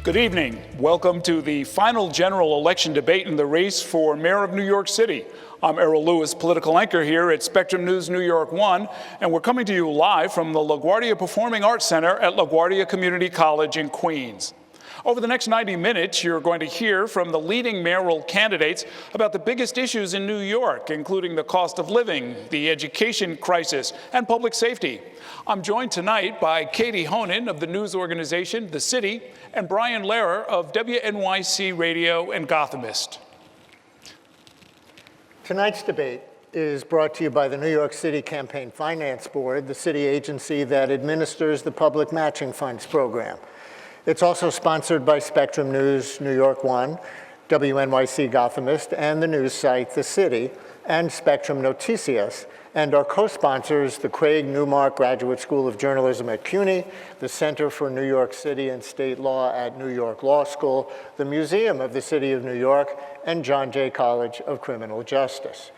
Good evening. Welcome to the final general election debate in the race for mayor of New York City. I'm Errol Lewis, political anchor here at Spectrum News NY1, and we're coming to you live from the LaGuardia Performing Arts Center at LaGuardia Community College in Queens. Over the next 90 minutes, you're going to hear from the leading mayoral candidates about the biggest issues in New York, including the cost of living, the education crisis, and public safety. I'm joined tonight by Katie Honan of the news organization The City and Brian Lehrer of WNYC Radio and Gothamist. Tonight's debate is brought to you by the New York City Campaign Finance Board, the city agency that administers the public matching funds program. It's also sponsored by Spectrum News NY1, WNYC Gothamist, and the news site The City, and Spectrum Noticias, and our co-sponsors, the Craig Newmark Graduate School of Journalism at CUNY, the Center for New York City and State Law at New York Law School, the Museum of the City of New York, and John Jay College of Criminal Justice.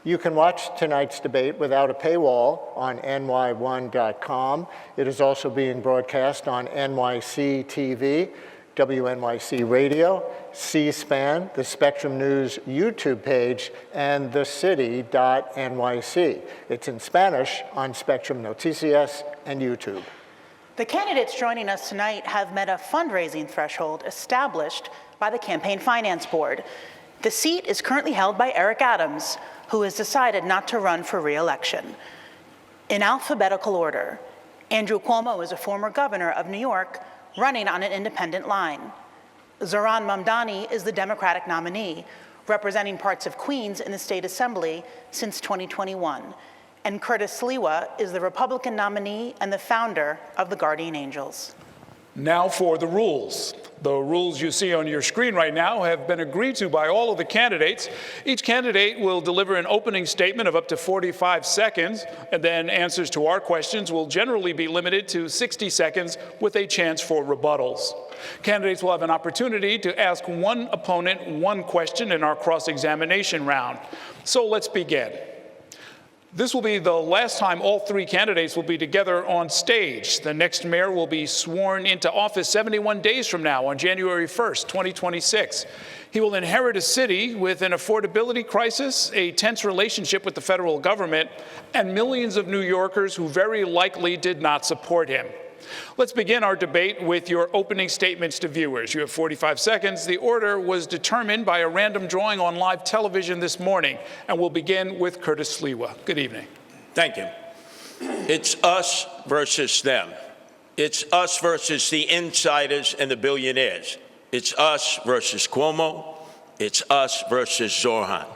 You can watch tonight's debate without a paywall on ny1.com. It is also being broadcast on NYC TV, WNYC Radio, C-SPAN, the Spectrum News YouTube page, and thecity.nyc. It's in Spanish on Spectrum Noticias and YouTube. The candidates joining us tonight have met a fundraising threshold established by the Campaign Finance Board. The seat is currently held by Eric Adams, who has decided not to run for re-election. In alphabetical order, Andrew Cuomo is a former governor of New York running on an independent line. Zohran Mamdani is the Democratic nominee, representing parts of Queens in the State Assembly since 2021. And Curtis Sliwa is the Republican nominee and the founder of the Guardian Angels. Now for the rules. The rules you see on your screen right now have been agreed to by all of the candidates. Each candidate will deliver an opening statement of up to 45 seconds, and then answers to our questions will generally be limited to 60 seconds with a chance for rebuttals. Candidates will have an opportunity to ask one opponent one question in our cross-examination round. So let's begin. This will be the last time all three candidates will be together on stage. The next mayor will be sworn into office 71 days from now on January 1st, 2026. He will inherit a city with an affordability crisis, a tense relationship with the federal government, and millions of New Yorkers who very likely did not support him. Let's begin our debate with your opening statements to viewers. You have 45 seconds. The order was determined by a random drawing on live television this morning, and we'll begin with Curtis Sliwa. Good evening. Thank you. It's us versus them. It's us versus the insiders and the billionaires. It's us versus Cuomo. It's us versus Zohran.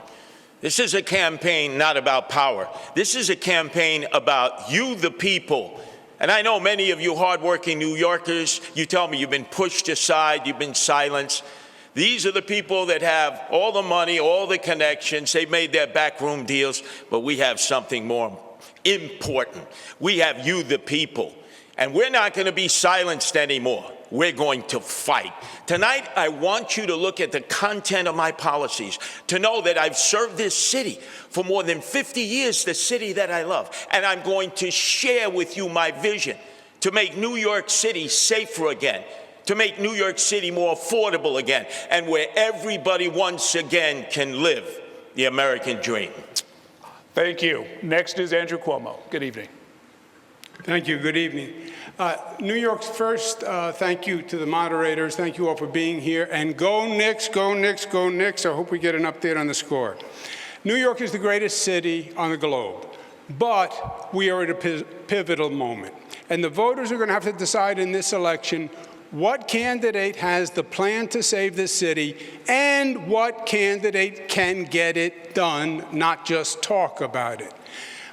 This is a campaign not about power. This is a campaign about you, the people. And I know many of you hardworking New Yorkers, you tell me you've been pushed aside, you've been silenced. These are the people that have all the money, all the connections. They've made their backroom deals, but we have something more important. We have you, the people. And we're not going to be silenced anymore. We're going to fight. Tonight, I want you to look at the content of my policies, to know that I've served this city for more than 50 years, the city that I love. And I'm going to share with you my vision to make New York City safer again, to make New York City more affordable again, and where everybody once again can live the American dream. Thank you. Next is Andrew Cuomo. Good evening. Thank you. Good evening. New York's first, thank you to the moderators. Thank you all for being here. And go Knicks, go Knicks, go Knicks. I hope we get an update on the score. New York is the greatest city on the globe, but we are at a pivotal moment. And the voters are going to have to decide in this election what candidate has the plan to save this city and what candidate can get it done, not just talk about it.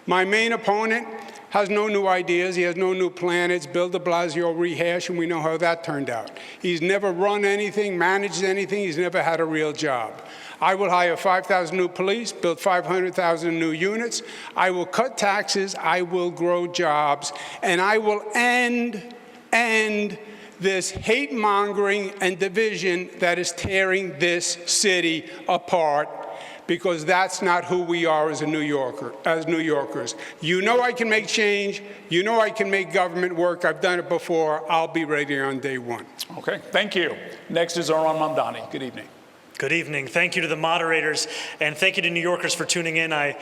My main opponent has no new ideas. He has no new plan. It's Bill de Blasio rehash, and we know how that turned out. He's never run anything, managed anything. He's never had a real job. I will hire 5,000 new police, build 500,000 new units. I will cut taxes. I will grow jobs. And I will end this hate-mongering and division that is tearing this city apart. because that's not who we are as New Yorkers. You know I can make change. You know I can make government work. I've done it before. I'll be ready on day one. Okay, thank you. Next is Zohran Mamdani. Good evening. Good evening. Thank you to the moderators, and thank you to New Yorkers for tuning in. I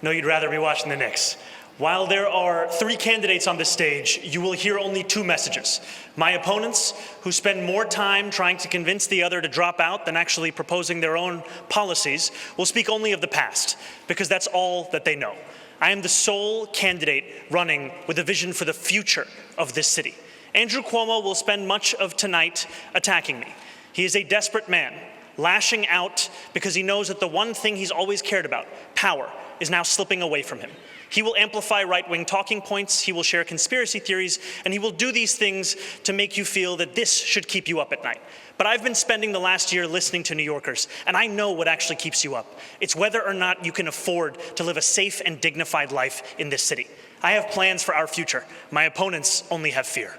know you'd rather be watching the Knicks. While there are 3 candidates on this stage, you will hear only 2 messages. My opponents, who spend more time trying to convince the other to drop out than actually proposing their own policies, will speak only of the past, because that's all that they know. I am the sole candidate running with a vision for the future of this city. Andrew Cuomo will spend much of tonight attacking me. He is a desperate man, lashing out because he knows that the one thing he's always cared about, power, is now slipping away from him. He will amplify right-wing talking points, he will share conspiracy theories, and he will do these things to make you feel that this should keep you up at night. But I've been spending the last year listening to New Yorkers, and I know what actually keeps you up. It's whether or not you can afford to live a safe and dignified life in this city. I have plans for our future. My opponents only have fear.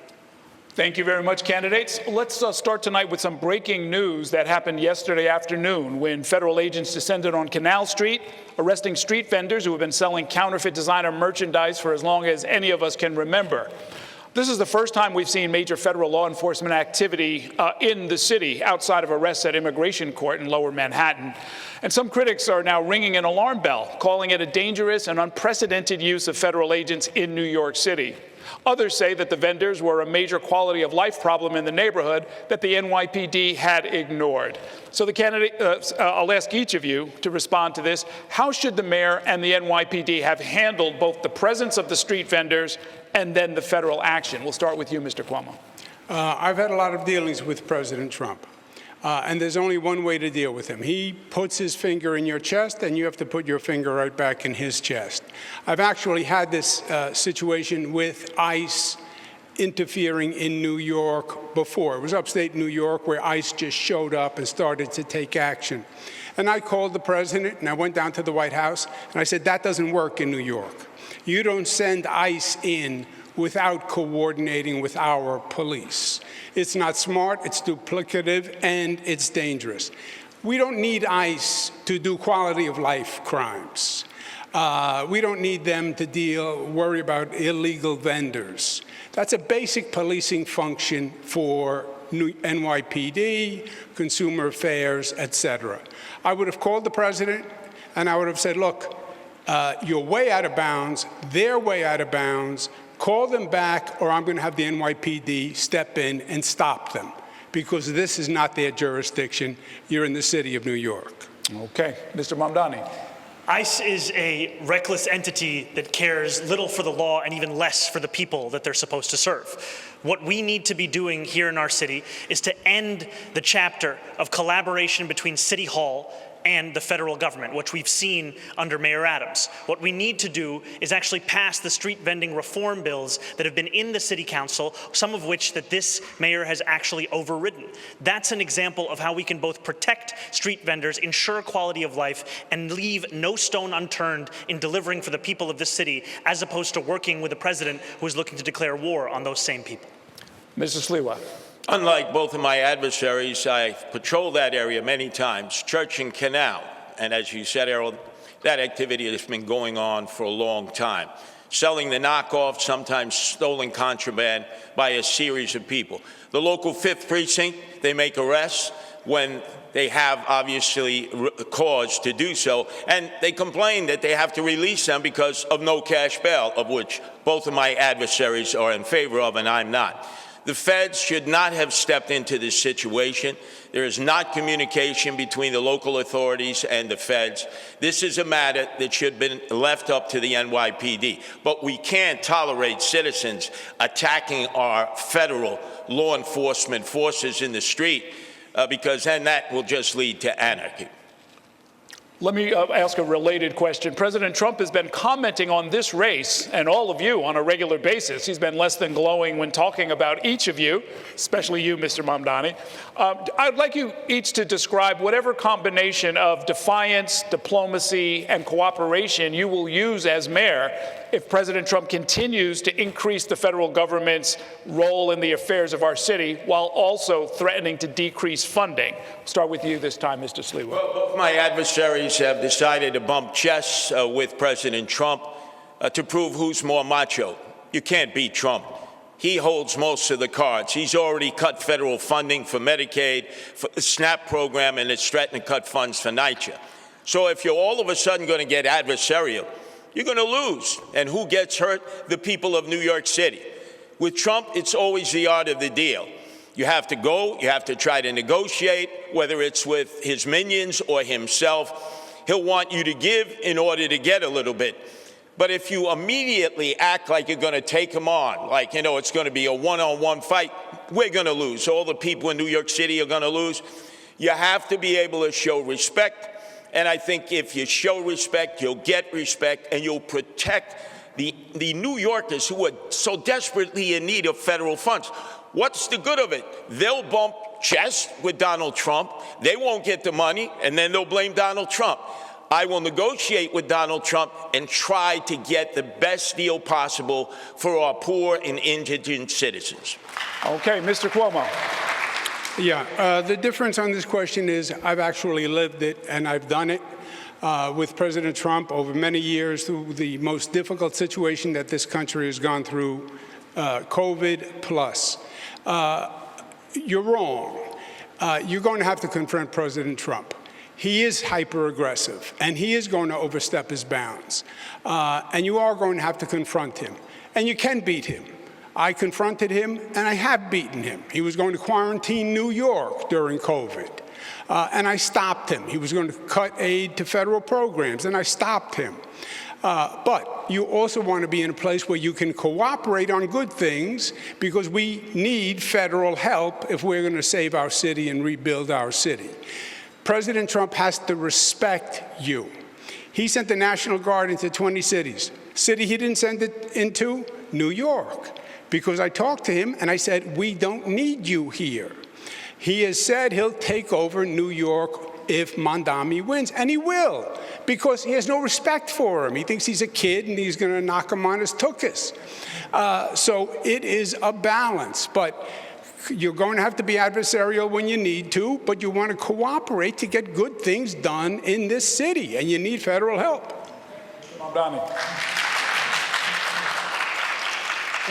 Thank you very much, candidates. Let's start tonight with some breaking news that happened yesterday afternoon when federal agents descended on Canal Street, arresting street vendors who have been selling counterfeit designer merchandise for as long as any of us can remember. This is the first time we've seen major federal law enforcement activity in the city outside of arrests at Immigration Court in Lower Manhattan. And some critics are now ringing an alarm bell, calling it a dangerous and unprecedented use of federal agents in New York City. Others say that the vendors were a major quality of life problem in the neighborhood that the NYPD had ignored. So the candidate, I'll ask each of you to respond to this. How should the mayor and the NYPD have handled both the presence of the street vendors and then the federal action? We'll start with you, Mr. Cuomo. I've had a lot of dealings with President Trump. And there's only one way to deal with him. He puts his finger in your chest, and you have to put your finger right back in his chest. I've actually had this situation with ICE interfering in New York before. It was upstate New York where ICE just showed up and started to take action. And I called the president, and I went down to the White House, and I said, that doesn't work in New York. You don't send ICE in without coordinating with our police. It's not smart, it's duplicative, and it's dangerous. We don't need ICE to do quality of life crimes. We don't need them to worry about illegal vendors. That's a basic policing function for NYPD, Consumer Affairs, etc. I would have called the president, and I would have said, look, you're way out of bounds, they're way out of bounds. Call them back, or I'm going to have the NYPD step in and stop them, because this is not their jurisdiction. You're in the city of New York. Okay. Mr. Mamdani. ICE is a reckless entity that cares little for the law and even less for the people that they're supposed to serve. What we need to be doing here in our city is to end the chapter of collaboration between City Hall and the federal government, which we've seen under Mayor Adams. What we need to do is actually pass the street vending reform bills that have been in the city council, some of which that this mayor has actually overridden. That's an example of how we can both protect street vendors, ensure quality of life, and leave no stone unturned in delivering for the people of this city, as opposed to working with a president who is looking to declare war on those same people. Mr. Sliwa. Unlike both of my adversaries, I've patrolled that area many times, Church and Canal. And as you said, Errol, that activity has been going on for a long time. Selling the knockoff, sometimes stolen contraband by a series of people. The local 5th Precinct, they make arrests when they have obviously cause to do so, and they complain that they have to release them because of no cash bail, of which both of my adversaries are in favor of and I'm not. The feds should not have stepped into this situation. There is not communication between the local authorities and the feds. This is a matter that should have been left up to the NYPD. But we can't tolerate citizens attacking our federal law enforcement forces in the street because then that will just lead to anarchy. Let me ask a related question. President Trump has been commenting on this race and all of you on a regular basis. He's been less than glowing when talking about each of you, especially you, Mr. Mamdani. I'd like you each to describe whatever combination of defiance, diplomacy, and cooperation you will use as mayor if President Trump continues to increase the federal government's role in the affairs of our city while also threatening to decrease funding. Start with you this time, Mr. Sliwa. Well, both my adversaries adversaries have decided to bump chests with President Trump to prove who's more macho. You can't beat Trump. He holds most of the cards. He's already cut federal funding for Medicaid, for the SNAP program, and it's threatened to cut funds for NYCHA. So if you're all of a sudden going to get adversarial, you're going to lose. And who gets hurt? The people of New York City. With Trump, it's always the art of the deal. You have to go, you have to try to negotiate, whether it's with his minions or himself. He'll want you to give in order to get a little bit. But if you immediately act like you're going to take him on, like, you know, it's going to be a one-on-one fight, we're going to lose. All the people in New York City are going to lose. You have to be able to show respect. And I think if you show respect, you'll get respect, and you'll protect the New Yorkers who are so desperately in need of federal funds. What's the good of it? They'll bump chests with Donald Trump. They won't get the money, and then they'll blame Donald Trump. I will negotiate with Donald Trump and try to get the best deal possible for our poor and indigent citizens. Okay, Mr. Cuomo. Yeah, the difference on this question is I've actually lived it, and I've done it with President Trump over many years through the most difficult situation that this country has gone through, COVID plus. You're wrong. You're going to have to confront President Trump. He is hyper-aggressive, and he is going to overstep his bounds. And you are going to have to confront him. And you can beat him. I confronted him, and I have beaten him. He was going to quarantine New York during COVID, and I stopped him. He was going to cut aid to federal programs, and I stopped him. But you also want to be in a place where you can cooperate on good things, because we need federal help if we're going to save our city and rebuild our city. President Trump has to respect you. He sent the National Guard into 20 cities. City he didn't send it into? New York. Because I talked to him and I said, we don't need you here. He has said he'll take over New York if Mamdani wins, and he will, because he has no respect for him. He thinks he's a kid and he's going to knock him on his tuchus. So it is a balance, but you're going to have to be adversarial when you need to, but you want to cooperate to get good things done in this city, and you need federal help. Mamdani.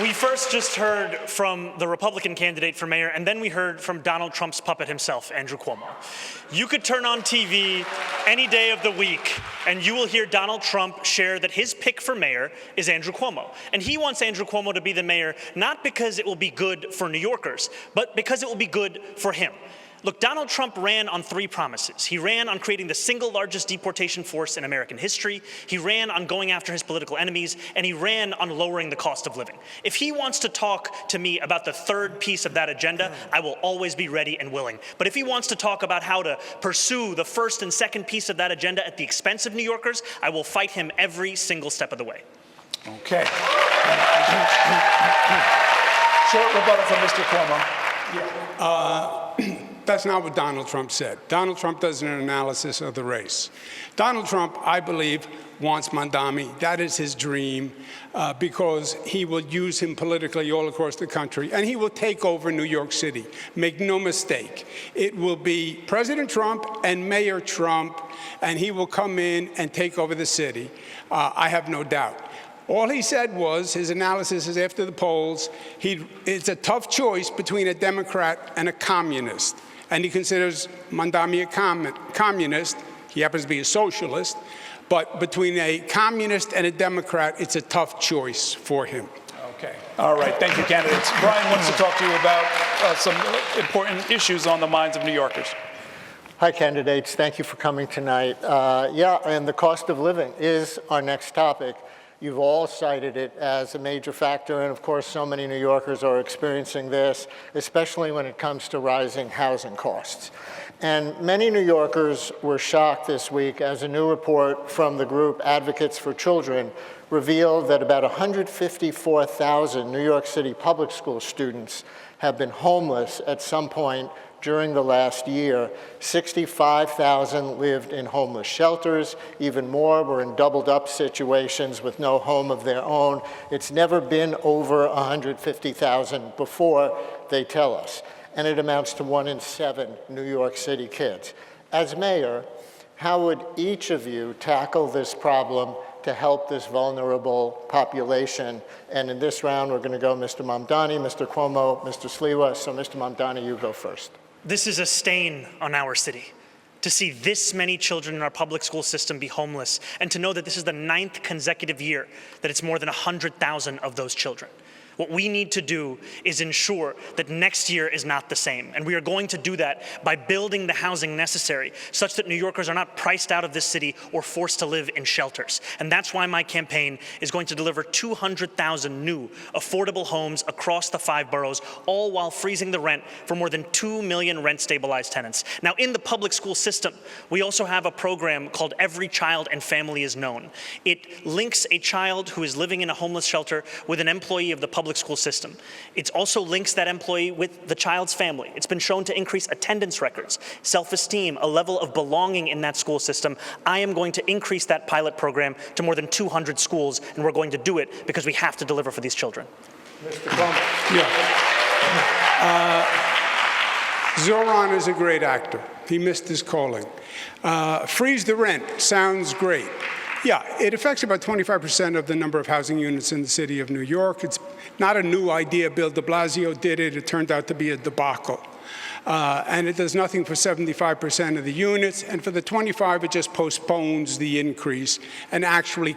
We first just heard from the Republican candidate for mayor, and then we heard from Donald Trump's puppet himself, Andrew Cuomo. You could turn on TV any day of the week, and you will hear Donald Trump share that his pick for mayor is Andrew Cuomo. And he wants Andrew Cuomo to be the mayor, not because it will be good for New Yorkers, but because it will be good for him. Look, Donald Trump ran on 3 promises. He ran on creating the single largest deportation force in American history. He ran on going after his political enemies, and he ran on lowering the cost of living. If he wants to talk to me about the 3rd piece of that agenda, I will always be ready and willing. But if he wants to talk about how to pursue the 1st and 2nd piece of that agenda at the expense of New Yorkers, I will fight him every single step of the way. Okay. Short rebuttal from Mr. Cuomo. That's not what Donald Trump said. Donald Trump does an analysis of the race. Donald Trump, I believe, wants Mamdani. That is his dream, because he will use him politically all across the country, and he will take over New York City. Make no mistake. It will be President Trump and Mayor Trump, and he will come in and take over the city. I have no doubt. All he said was, his analysis is after the polls, it's a tough choice between a Democrat and a communist. And he considers Mamdani a communist. He happens to be a socialist. But between a communist and a Democrat, it's a tough choice for him. Okay. All right. Thank you, candidates. Brian wants to talk to you about some important issues on the minds of New Yorkers. Hi, candidates. Thank you for coming tonight. And the cost of living is our next topic. You've all cited it as a major factor, and of course, so many New Yorkers are experiencing this, especially when it comes to rising housing costs. And many New Yorkers were shocked this week as a new report from the group Advocates for Children revealed that about 154,000 New York City public school students have been homeless at some point during the last year. 65,000 lived in homeless shelters. Even more were in doubled-up situations with no home of their own. It's never been over 150,000 before, they tell us. And it amounts to 1 in 7 New York City kids. As mayor, How would each of you tackle this problem to help this vulnerable population? And in this round, we're going to go Mr. Mamdani, Mr. Cuomo, Mr. Sliwa. So Mr. Mamdani, you go first. This is a stain on our city. To see this many children in our public school system be homeless, and to know that this is the 9th consecutive year that it's more than 100,000 of those children. What we need to do is ensure that next year is not the same. And we are going to do that by building the housing necessary such that New Yorkers are not priced out of this city or forced to live in shelters. And that's why my campaign is going to deliver 200,000 new affordable homes across the 5 boroughs, all while freezing the rent for more than 2 million rent-stabilized tenants. Now, in the public school system, we also have a program called Every Child and Family is Known. It links a child who is living in a homeless shelter with an employee of the public school system. It also links that employee with the child's family. It's been shown to increase attendance records, self-esteem, a level of belonging in that school system. I am going to increase that pilot program to more than 200 schools, and we're going to do it because we have to deliver for these children. Mr. Cuomo. Yeah. Zohran is a great actor. He missed his calling. Freeze the rent sounds great. Yeah, it affects about 25% of the number of housing units in the city of New York. It's not a new idea. Bill de Blasio did it. It turned out to be a debacle. And it does nothing for 75% of the units. And for the 25, it just postpones the increase and actually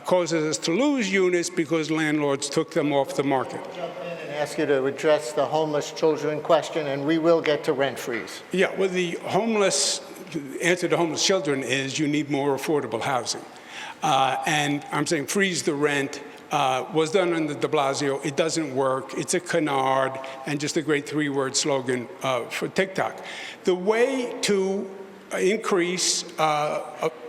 causes us to lose units because landlords took them off the market. Jump in and ask you to address the homeless children question, and we will get to rent freeze. Yeah, well, the answer to homeless children is you need more affordable housing. And I'm saying freeze the rent was done under de Blasio. It doesn't work. It's a canard and just a great 3-word slogan for TikTok. The way to increase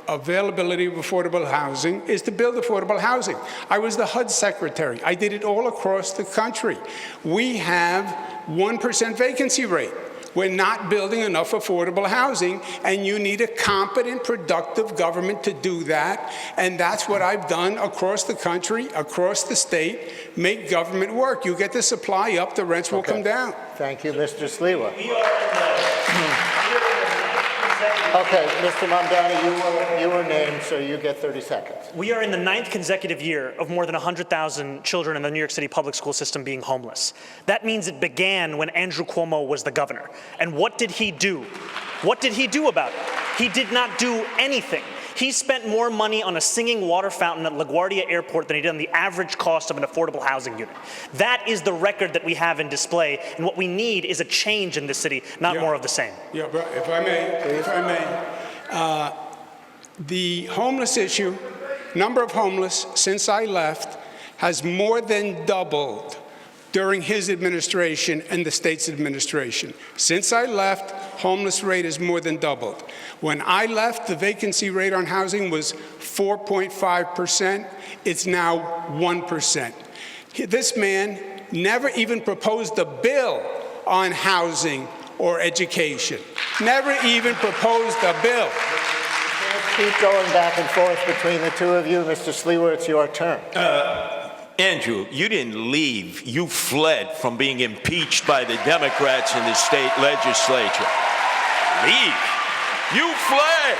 availability of affordable housing is to build affordable housing. I was the HUD secretary. I did it all across the country. We have 1% vacancy rate. We're not building enough affordable housing, and you need a competent, productive government to do that. And that's what I've done across the country, across the state. Make government work. You get the supply up, the rents will come down. Thank you, Mr. Sliwa. Okay, Mr. Mamdani, you were named, so you get 30 seconds. We are in the 9th consecutive year of more than 100,000 children in the New York City public school system being homeless. That means it began when Andrew Cuomo was the governor. And what did he do? What did he do about it? He did not do anything. He spent more money on a singing water fountain at LaGuardia Airport than he did on the average cost of an affordable housing unit. That is the record that we have in display, and what we need is a change in this city, not more of the same. Yeah, but if I may, the homeless issue, number of homeless since I left, has more than doubled during his administration and the state's administration. Since I left, homeless rate has more than doubled. When I left, the vacancy rate on housing was 4.5%. It's now 1%. This man never even proposed a bill on housing or education. Never even proposed a bill. Keep going back and forth between the two of you. Mr. Sliwa, it's your turn. Andrew, you didn't leave. You fled from being impeached by the Democrats in the state legislature. Leave. You fled.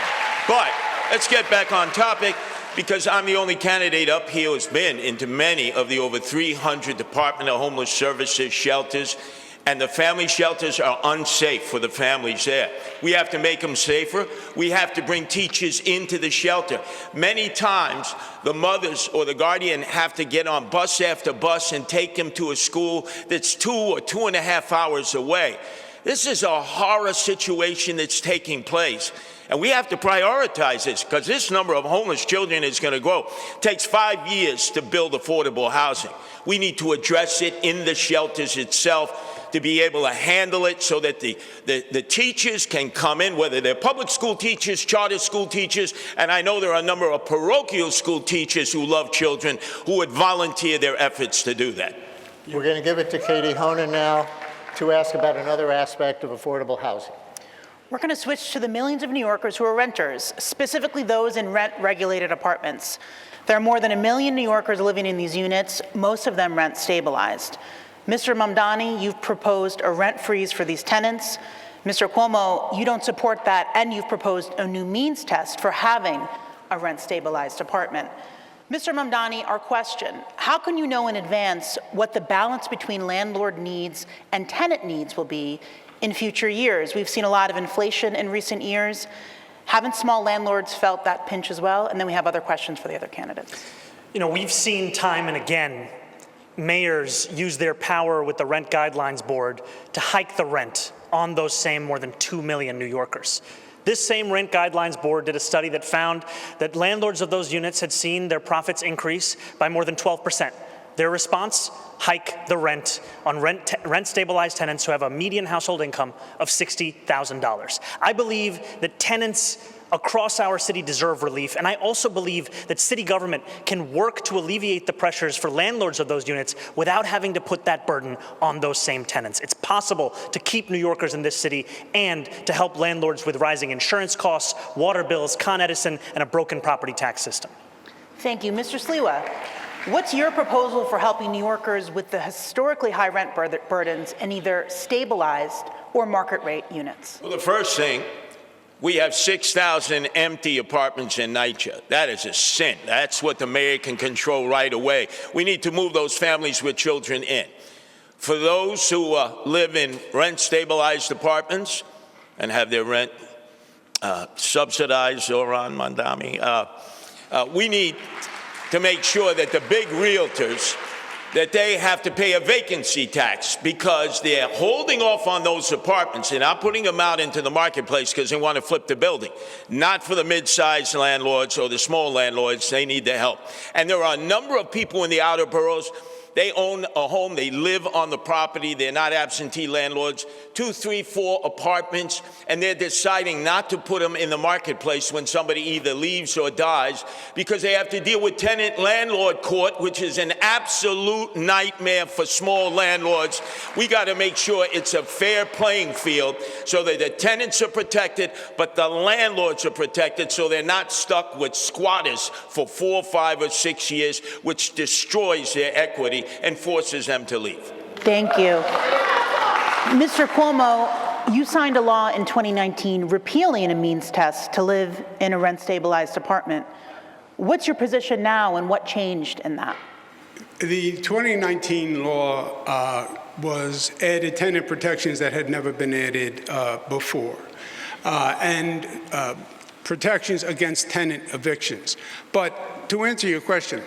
But let's get back on topic, because I'm the only candidate up here who's been into many of the over 300 Department of Homeless Services shelters, and the family shelters are unsafe for the families there. We have to make them safer. We have to bring teachers into the shelter. Many times, the mothers or the guardian have to get on bus after bus and take them to a school that's 2 or 2.5 hours away. This is a horror situation that's taking place. And we have to prioritize this, because this number of homeless children is going to grow. It takes 5 years to build affordable housing. We need to address it in the shelters itself to be able to handle it so that the teachers can come in, whether they're public school teachers, charter school teachers, and I know there are a number of parochial school teachers who love children who would volunteer their efforts to do that. We're going to give it to Katie Honan now to ask about another aspect of affordable housing. We're going to switch to the millions of New Yorkers who are renters, specifically those in rent-regulated apartments. There are more than 1 million New Yorkers living in these units, most of them rent-stabilized. Mr. Mamdani, you've proposed a rent freeze for these tenants. Mr. Cuomo, you don't support that, and you've proposed a new means test for having a rent-stabilized apartment. Mr. Mamdani, our question: how can you know in advance what the balance between landlord needs and tenant needs will be in future years? We've seen a lot of inflation in recent years. Haven't small landlords felt that pinch as well? And then we have other questions for the other candidates. You know, we've seen time and again mayors use their power with the Rent Guidelines Board to hike the rent on those same more than 2 million New Yorkers. This same Rent Guidelines Board did a study that found that landlords of those units had seen their profits increase by more than 12%. Their response: hike the rent on rent-stabilized tenants who have a median household income of $60,000. I believe that tenants across our city deserve relief, and I also believe that city government can work to alleviate the pressures for landlords of those units without having to put that burden on those same tenants. It's possible to keep New Yorkers in this city and to help landlords with rising insurance costs, water bills, Con Edison, and a broken property tax system. Thank you. Mr. Sliwa, what's your proposal for helping New Yorkers with the historically high rent burdens in either stabilized or market rate units? Well, the first thing, we have 6,000 empty apartments in NYCHA. That is a sin. That's what the mayor can control right away. We need to move those families with children in. For those who live in rent-stabilized apartments and have their rent subsidized, Zohran Mamdani, we need to make sure that the big realtors, that they have to pay a vacancy tax because they're holding off on those apartments. They're not putting them out into the marketplace because they want to flip the building. Not for the mid-sized landlords or the small landlords. They need the help. And there are a number of people in the outer boroughs. They own a home. They live on the property. They're not absentee landlords. 2, 3, 4 apartments, and they're deciding not to put them in the marketplace when somebody either leaves or dies because they have to deal with tenant-landlord court, which is an absolute nightmare for small landlords. We got to make sure it's a fair playing field so that the tenants are protected, but the landlords are protected so they're not stuck with squatters for 4, 5, or 6 years, which destroys their equity and forces them to leave. Thank you. Mr. Cuomo, you signed a law in 2019 repealing a means test to live in a rent-stabilized apartment. What's your position now, and what changed in that? The 2019 law was added tenant protections that had never been added before, and protections against tenant evictions. But to answer your question,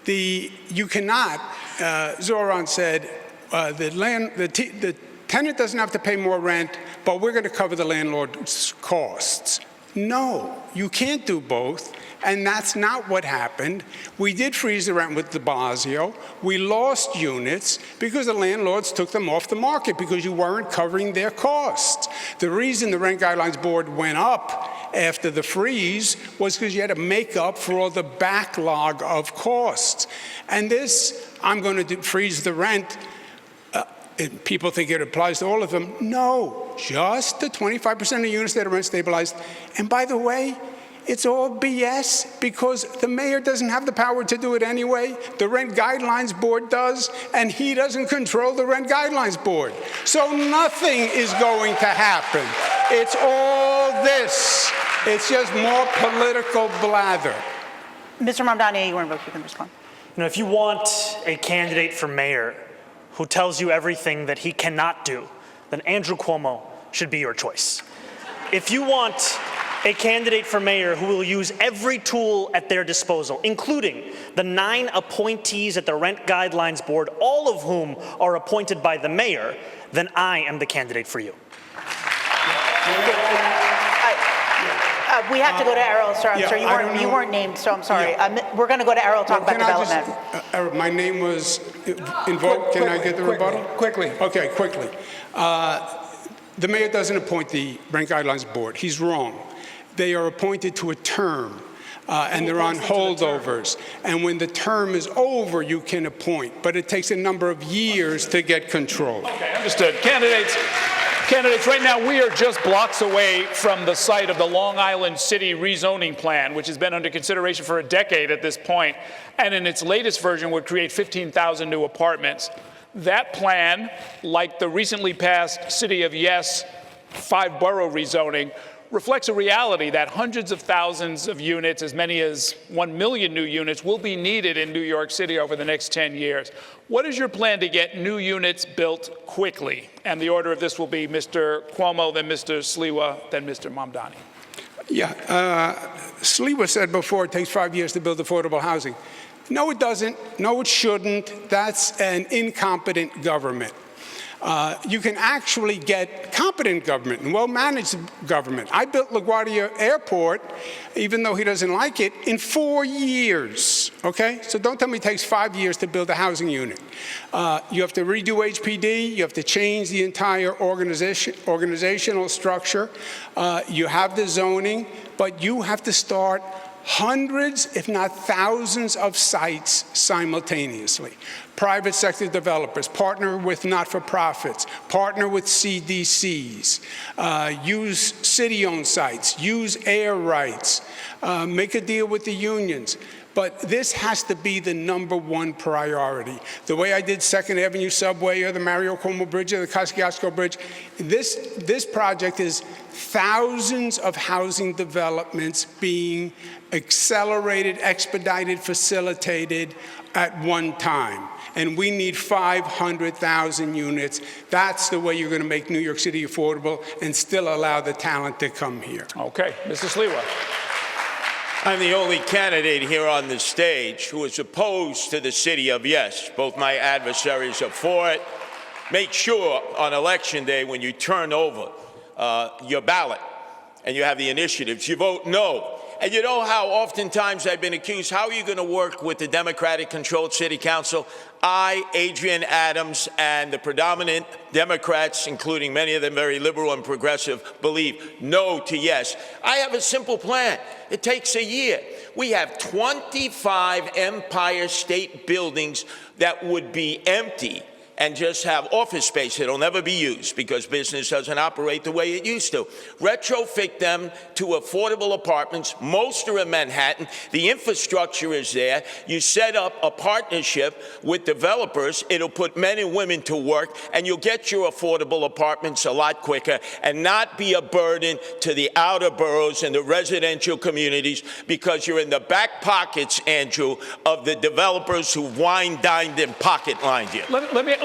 you cannot, Zohran said, the tenant doesn't have to pay more rent, but we're going to cover the landlord's costs. No, you can't do both, and that's not what happened. We did freeze the rent with de Blasio. We lost units because the landlords took them off the market because you weren't covering their costs. The reason the Rent Guidelines Board went up after the freeze was because you had to make up for all the backlog of costs. And this, I'm going to freeze the rent. And people think it applies to all of them. No, just the 25% of units that are rent stabilized. And by the way, it's all BS because the mayor doesn't have the power to do it anyway. The Rent Guidelines Board does, and he doesn't control the Rent Guidelines Board. So nothing is going to happen. It's all this. It's just more political blather. Mr. Mamdani, you can respond. You know, if you want a candidate for mayor who tells you everything that he cannot do, then Andrew Cuomo should be your choice. If you want a candidate for mayor who will use every tool at their disposal, including the 9 appointees at the Rent Guidelines Board, all of whom are appointed by the mayor, then I am the candidate for you. We have to go to Errol, sir. I'm sorry, you weren't named, so I'm sorry. We're going to go to Errol, talk about development. My name was invoked. Can I get the rebuttal? Quickly. Okay, quickly. The mayor doesn't appoint the Rent Guidelines Board. He's wrong. They are appointed to a term, and they're on holdovers. And when the term is over, you can appoint. But it takes a number of years to get control. Okay, understood. Candidates, right now we are just blocks away from the site of the Long Island City rezoning plan, which has been under consideration for a decade at this point, and in its latest version would create 15,000 new apartments. That plan, like the recently passed City of Yes 5-borough rezoning reflects a reality that hundreds of thousands of units, as many as 1 million new units, will be needed in New York City over the next 10 years. What is your plan to get new units built quickly? And the order of this will be Mr. Cuomo, then Mr. Sliwa, then Mr. Mamdani. Yeah, Sliwa said before it takes 5 years to build affordable housing. No, it doesn't. No, it shouldn't. That's an incompetent government. You can actually get competent government and well-managed government. I built LaGuardia Airport, even though he doesn't like it, in 4 years, okay? So don't tell me it takes 5 years to build a housing unit. You have to redo HPD, you have to change the entire organizational structure, you have the zoning, but you have to start hundreds, if not thousands, of sites simultaneously. Private sector developers, partner with not-for-profits, partner with CDCs, use city-owned sites, use air rights, make a deal with the unions. But this has to be the #1 priority. The way I did 2nd Avenue Subway or the Mario Cuomo Bridge or the Kosciuszko Bridge, this project is thousands of housing developments being accelerated, expedited, facilitated at one time. And we need 500,000 units. That's the way you're going to make New York City affordable and still allow the talent to come here. Okay, Mr. Sliwa. I'm the only candidate here on the stage who is opposed to the city of yes. Both my adversaries are for it. Make sure on Election Day when you turn over your ballot and you have the initiatives, you vote no. And you know how oftentimes I've been accused, how are you going to work with the Democratic-controlled city council? I, Adrian Adams, and the predominant Democrats, including many of them very liberal and progressive, believe no to yes. I have a simple plan. It takes a year. We have 25 Empire State buildings that would be empty and just have office space. It'll never be used because business doesn't operate the way it used to. Retrofit them to affordable apartments. Most are in Manhattan. The infrastructure is there. You set up a partnership with developers. It'll put men and women to work, and you'll get your affordable apartments a lot quicker and not be a burden to the outer boroughs and the residential communities because you're in the back pockets, Andrew, of the developers who wine-dined and pocket-lined you.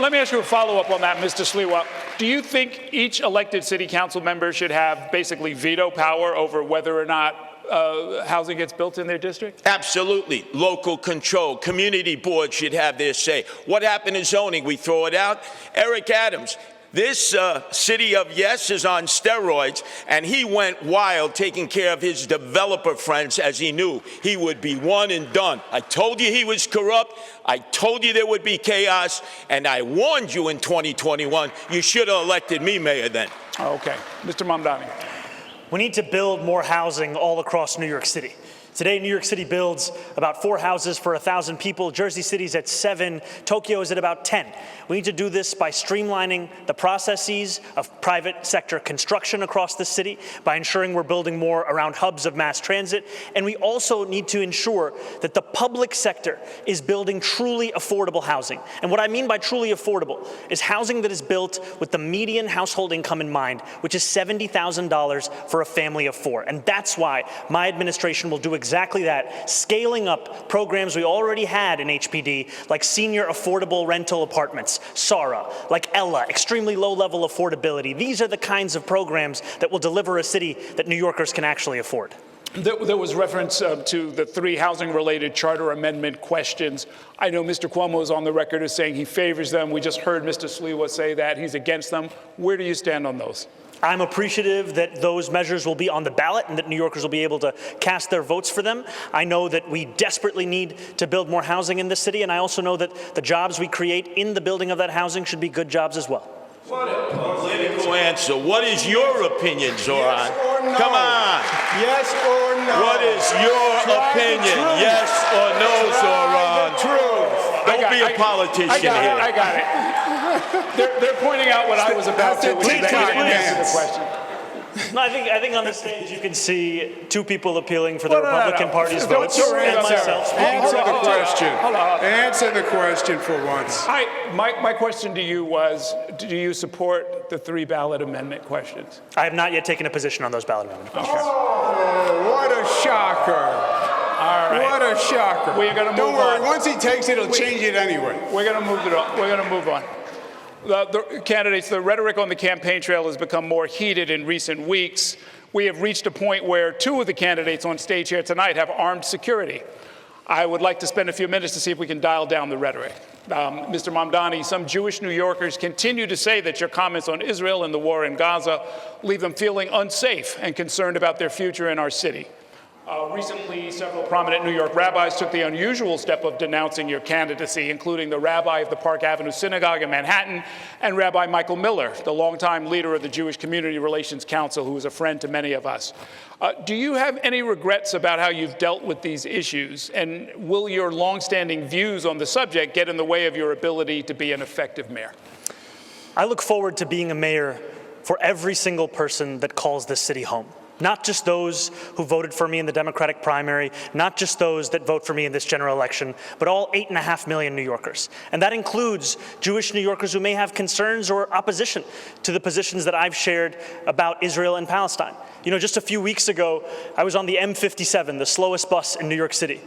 Let me ask you a follow-up on that, Mr. Sliwa. Do you think each elected city council member should have basically veto power over whether or not housing gets built in their district? Absolutely. Local control. Community boards should have their say. What happened to zoning? We throw it out. Eric Adams. This city of yes is on steroids, and he went wild taking care of his developer friends as he knew he would be one and done. I told you he was corrupt. I told you there would be chaos, and I warned you in 2021. You should have elected me mayor then. Okay. Mr. Mamdani. We need to build more housing all across New York City. Today, New York City builds about 4 houses for 1,000 people. Jersey City's at 7. Tokyo is at about 10. We need to do this by streamlining the processes of private sector construction across the city, by ensuring we're building more around hubs of mass transit. And we also need to ensure that the public sector is building truly affordable housing. And what I mean by truly affordable is housing that is built with the median household income in mind, which is $70,000 for a family of 4. And that's why my administration will do exactly that, scaling up programs we already had in HPD, like senior affordable rental apartments, SARA, like Ella, extremely low-level affordability. These are the kinds of programs that will deliver a city that New Yorkers can actually afford. There was reference to the 3 housing-related charter amendment questions. I know Mr. Cuomo is on the record as saying he favors them. We just heard Mr. Sliwa say that he's against them. Where do you stand on those? I'm appreciative that those measures will be on the ballot and that New Yorkers will be able to cast their votes for them. I know that we desperately need to build more housing in this city, and I also know that the jobs we create in the building of that housing should be good jobs as well. What a political answer. What is your opinion, Zohran? Yes or no? Come on. Yes or no? What is your opinion? Yes or no, Zohran? Truth. Don't be a politician here. I got it. They're pointing out what I was about to Please answer the question. No, I think on the stage you can see two people appealing for the No, no, no, Republican no. Party's Don't votes, you and answer. myself. Answer the question. Hold on. Answer the question for once. My question to you was, do you support the 3 ballot amendment questions? I have not yet taken a position on those ballot amendment questions. Oh, what a shocker. All right. What a shocker. We're gonna Don't move worry, on. once he takes it, he'll change it anyway. We're going to move it on. We're going to move on. The candidates, the rhetoric on the campaign trail has become more heated in recent weeks. We have reached a point where 2 of the candidates on stage here tonight have armed security. I would like to spend a few minutes to see if we can dial down the rhetoric. Mr. Mamdani, some Jewish New Yorkers continue to say that your comments on Israel and the war in Gaza leave them feeling unsafe and concerned about their future in our city. Recently, several prominent New York rabbis took the unusual step of denouncing your candidacy, including the rabbi of the Park Avenue Synagogue in Manhattan and Rabbi Michael Miller, the longtime leader of the Jewish Community Relations Council, who is a friend to many of us. Do you have any regrets about how you've dealt with these issues? And will your longstanding views on the subject get in the way of your ability to be an effective mayor? I look forward to being a mayor for every single person that calls this city home. Not just those who voted for me in the Democratic primary, not just those that vote for me in this general election, but all 8.5 million New Yorkers. And that includes Jewish New Yorkers who may have concerns or opposition to the positions that I've shared about Israel and Palestine. You know, just a few weeks ago, I was on the M57, the slowest bus in New York City.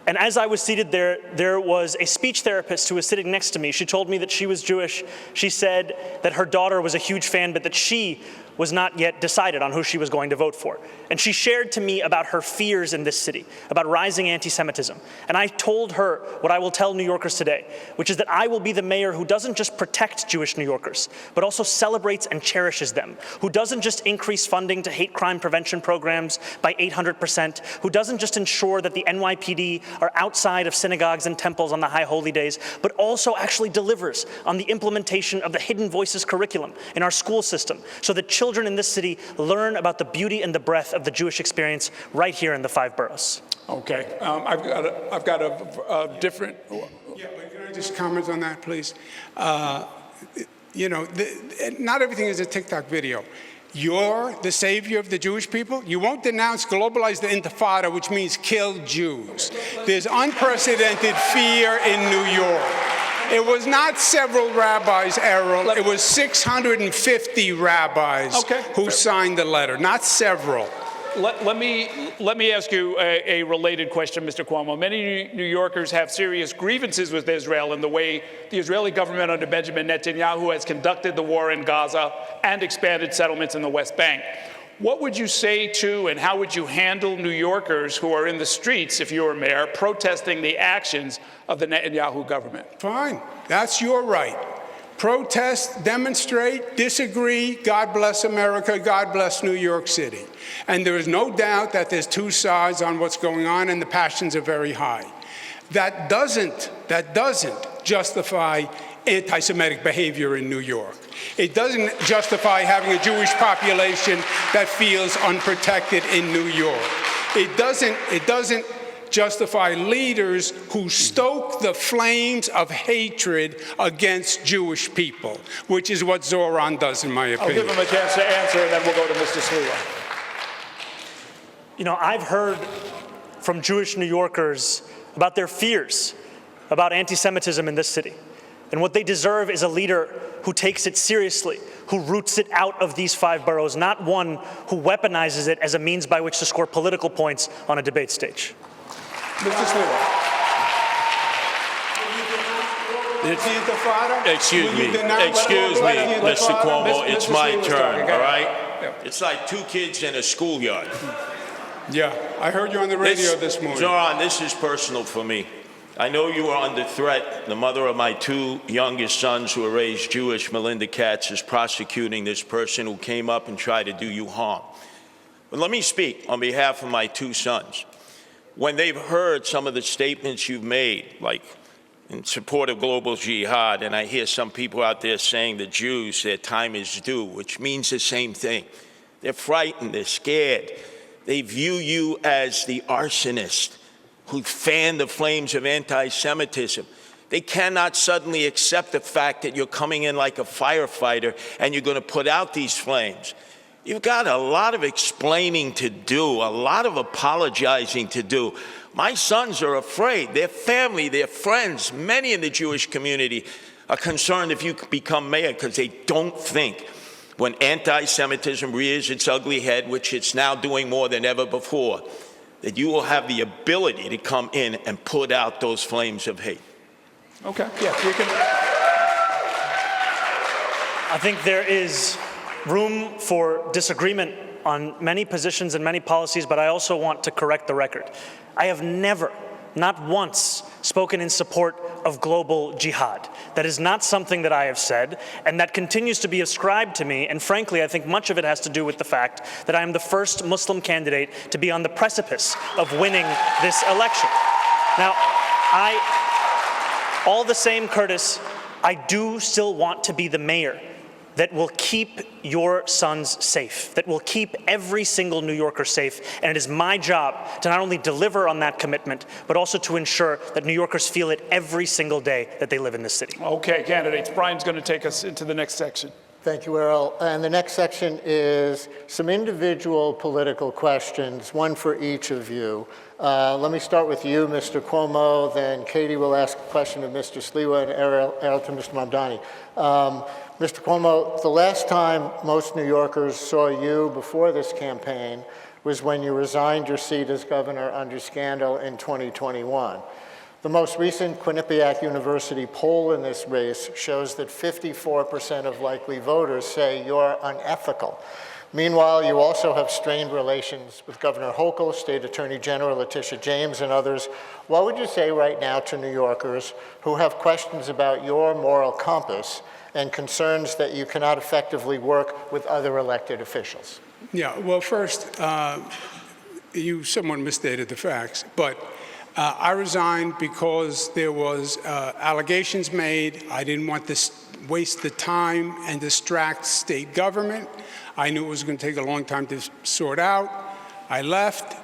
And as I was seated there was a speech therapist who was sitting next to me. She told me that she was Jewish. She said that her daughter was a huge fan, but that she was not yet decided on who she was going to vote for. And she shared to me about her fears in this city, about rising anti-Semitism. And I told her what I will tell New Yorkers today, which is that I will be the mayor who doesn't just protect Jewish New Yorkers, but also celebrates and cherishes them, who doesn't just increase funding to hate crime prevention programs by 800%, who doesn't just ensure that the NYPD are outside of synagogues and temples on the high holy days, but also actually delivers on the implementation of the Hidden Voices curriculum in our school system, so that children in this city learn about the beauty and the breadth of the Jewish experience right here in the 5 boroughs. Okay, I've got a different. Yeah, but can I just comment on that, please? You know, not everything is a TikTok video. You're the savior of the Jewish people. You won't denounce, globalize the Intifada, which means kill Jews. There's unprecedented fear in New York. It was not several rabbis, Errol. It was 650 rabbis who signed the letter, not several. Let me ask you a related question, Mr. Cuomo. Many New Yorkers have serious grievances with Israel and the way the Israeli government under Benjamin Netanyahu has conducted the war in Gaza and expanded settlements in the West Bank. What would you say to and how would you handle New Yorkers who are in the streets, if you were mayor, protesting the actions of the Netanyahu government? Fine. That's your right. Protest, demonstrate, disagree. God bless America. God bless New York City. And there is no doubt that there's 2 sides on what's going on, and the passions are very high. That doesn't justify anti-Semitic behavior in New York. It doesn't justify having a Jewish population that feels unprotected in New York. It doesn't justify leaders who stoke the flames of hatred against Jewish people, which is what Zohran does, in my opinion. I'll give him a chance to answer, and then we'll go to Mr. Sliwa. You know, I've heard from Jewish New Yorkers about their fears about anti-Semitism in this city. And what they deserve is a leader who takes it seriously, who roots it out of these 5 boroughs, not one who weaponizes it as a means by which to score political points on a debate stage. Mr. Sliwa. Excuse me, Mr. Cuomo, it's my turn, all right? It's like 2 kids in a schoolyard. Yeah, I heard you on the radio this morning. Zohran, this is personal for me. I know you are under threat. The mother of my 2 youngest sons who are raised Jewish, Melinda Katz, is prosecuting this person who came up and tried to do you harm. But let me speak on behalf of my 2 sons. When they've heard some of the statements you've made, like in support of global jihad, and I hear some people out there saying the Jews, their time is due, which means the same thing. They're frightened, they're scared. They view you as the arsonist who fanned the flames of anti-Semitism. They cannot suddenly accept the fact that you're coming in like a firefighter and you're going to put out these flames. you've got a lot of explaining to do, a lot of apologizing to do. My sons are afraid. Their family, their friends, many in the Jewish community are concerned if you become mayor because they don't think when anti-Semitism rears its ugly head, which it's now doing more than ever before, that you will have the ability to come in and put out those flames of hate. Okay, yeah, you can. I think there is room for disagreement on many positions and many policies, but I also want to correct the record. I have never, not once, spoken in support of global jihad. That is not something that I have said, and that continues to be ascribed to me, and frankly, I think much of it has to do with the fact that I am the first Muslim candidate to be on the precipice of winning this election. Now, all the same, Curtis, I do still want to be the mayor that will keep your sons safe, that will keep every single New Yorker safe. And it is my job to not only deliver on that commitment, but also to ensure that New Yorkers feel it every single day that they live in this city. Okay, candidates, Brian's going to take us into the next section. Thank you, Errol. And the next section is some individual political questions, one for each of you. Let me start with you, Mr. Cuomo, then Katie will ask a question of Mr. Sliwa, and Errol to Mr. Mamdani. Mr. Cuomo, the last time most New Yorkers saw you before this campaign was when you resigned your seat as governor under scandal in 2021. The most recent Quinnipiac University poll in this race shows that 54% of likely voters say you're unethical. Meanwhile, you also have strained relations with Governor Hochul, State Attorney General Letitia James, and others. What would you say right now to New Yorkers who have questions about your moral compass and concerns that you cannot effectively work with other elected officials? Yeah, well, first, you somewhat misstated the facts, but I resigned because there was allegations made. I didn't want to waste the time and distract state government. I knew it was going to take a long time to sort out. I left,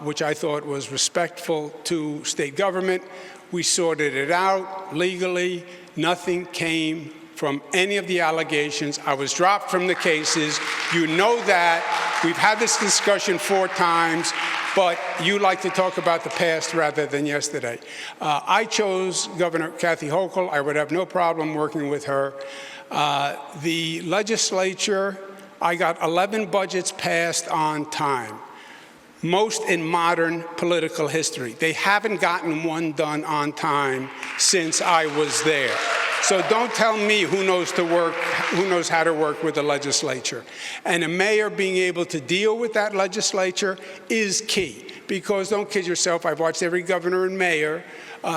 which I thought was respectful to state government. We sorted it out legally. Nothing came from any of the allegations. I was dropped from the cases. You know that. We've had this discussion 4 times, but you like to talk about the past rather than yesterday. I chose Governor Kathy Hochul. I would have no problem working with her. The legislature, I got 11 budgets passed on time, most in modern political history. They haven't gotten one done on time since I was there. So don't tell me who knows how to work with the legislature. And a mayor being able to deal with that legislature is key. Because don't kid yourself, I've watched every governor and mayor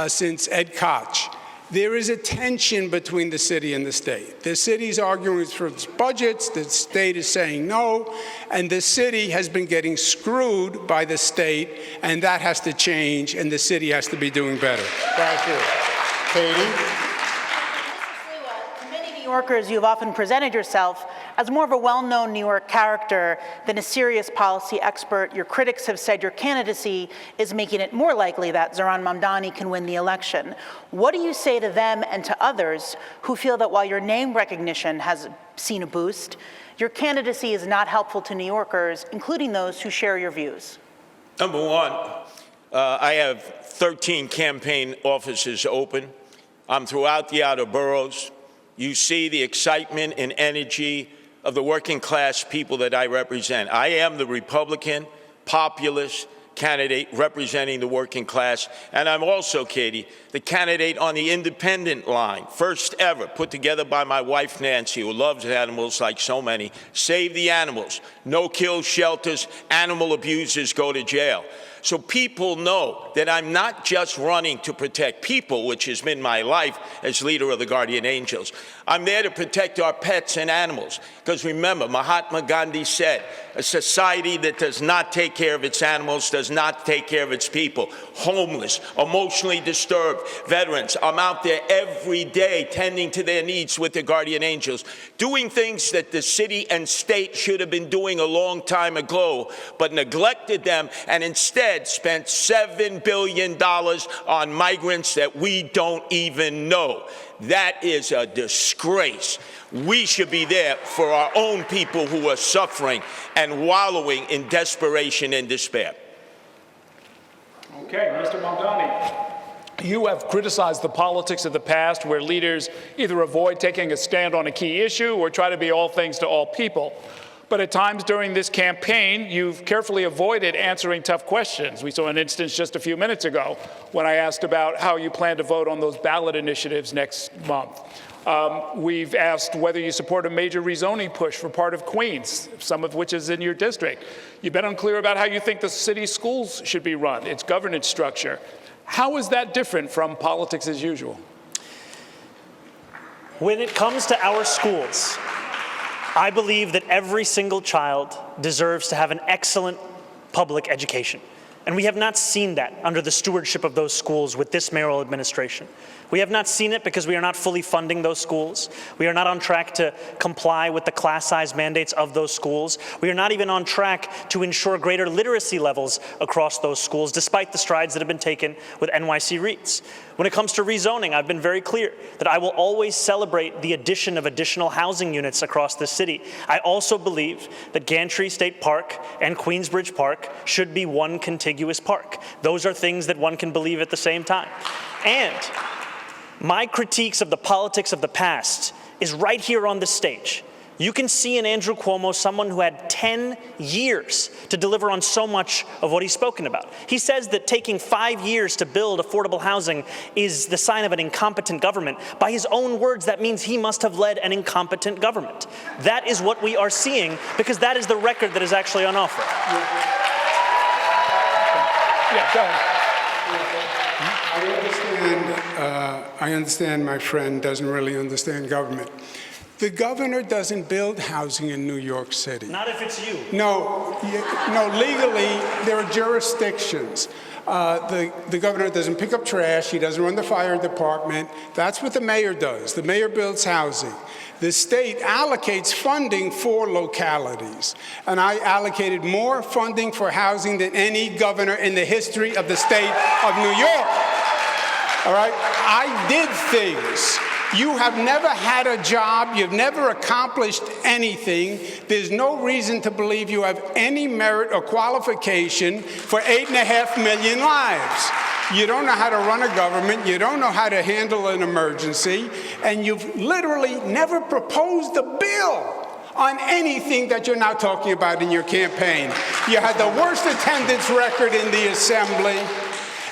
since Ed Koch. There is a tension between the city and the state. The city's arguing for its budgets, the state is saying no, and the city has been getting screwed by the state, and that has to change, and the city has to be doing better. Thank you. Katie? To many New Yorkers, you've often presented yourself as more of a well-known New York character than a serious policy expert. Your critics have said your candidacy is making it more likely that Zohran Mamdani can win the election. What do you say to them and to others who feel that while your name recognition has seen a boost, your candidacy is not helpful to New Yorkers, including those who share your views? Number one, I have 13 campaign offices open. I'm throughout the outer boroughs. You see the excitement and energy of the working class people that I represent. I am the Republican, populist candidate representing the working class, and I'm also, Katie, the candidate on the independent line, first ever, put together by my wife, Nancy, who loves animals like so many. Save the animals, no-kill shelters, animal abusers go to jail. So people know that I'm not just running to protect people, which has been my life as leader of the Guardian Angels. I'm there to protect our pets and animals. Because remember, Mahatma Gandhi said, a society that does not take care of its animals does not take care of its people. Homeless, emotionally disturbed, veterans. I'm out there every day tending to their needs with the Guardian Angels, doing things that the city and state should have been doing a long time ago, but neglected them, and instead instead spent $7 billion on migrants that we don't even know. That is a disgrace. We should be there for our own people who are suffering and wallowing in desperation and despair. Okay, Mr. Mamdani. You have criticized the politics of the past where leaders either avoid taking a stand on a key issue or try to be all things to all people. But at times during this campaign, you've carefully avoided answering tough questions. We saw an instance just a few minutes ago when I asked about how you plan to vote on those ballot initiatives next month. We've asked whether you support a major rezoning push for part of Queens, some of which is in your district. You've been unclear about how you think the city schools should be run, its governance structure. How is that different from politics as usual? When it comes to our schools, I believe that every single child deserves to have an excellent public education. And we have not seen that under the stewardship of those schools with this mayoral administration. We have not seen it because we are not fully funding those schools. We are not on track to comply with the class size mandates of those schools. We are not even on track to ensure greater literacy levels across those schools, despite the strides that have been taken with NYC REITs. When it comes to rezoning, I've been very clear that I will always celebrate the addition of additional housing units across the city. I also believe that Gantry State Park and Queensbridge Park should be one contiguous park. Those are things that one can believe at the same time. And my critiques of the politics of the past is right here on this stage. You can see in Andrew Cuomo someone who had 10 years to deliver on so much of what he's spoken about. He says that taking 5 years to build affordable housing is the sign of an incompetent government. By his own words, that means he must have led an incompetent government. That is what we are seeing because that is the record that is actually on offer. Yeah, go ahead. I understand my friend doesn't really understand government. The governor doesn't build housing in New York City. Not if it's you. No, legally, there are jurisdictions. The governor doesn't pick up trash. He doesn't run the fire department. That's what the mayor does. The mayor builds housing. The state allocates funding for localities. And I allocated more funding for housing than any governor in the history of the state of New York. All right? I did things. You have never had a job. You've never accomplished anything. There's no reason to believe you have any merit or qualification for 8.5 million lives. You don't know how to run a government. You don't know how to handle an emergency. And you've literally never proposed a bill on anything that you're now talking about in your campaign. You had the worst attendance record in the assembly.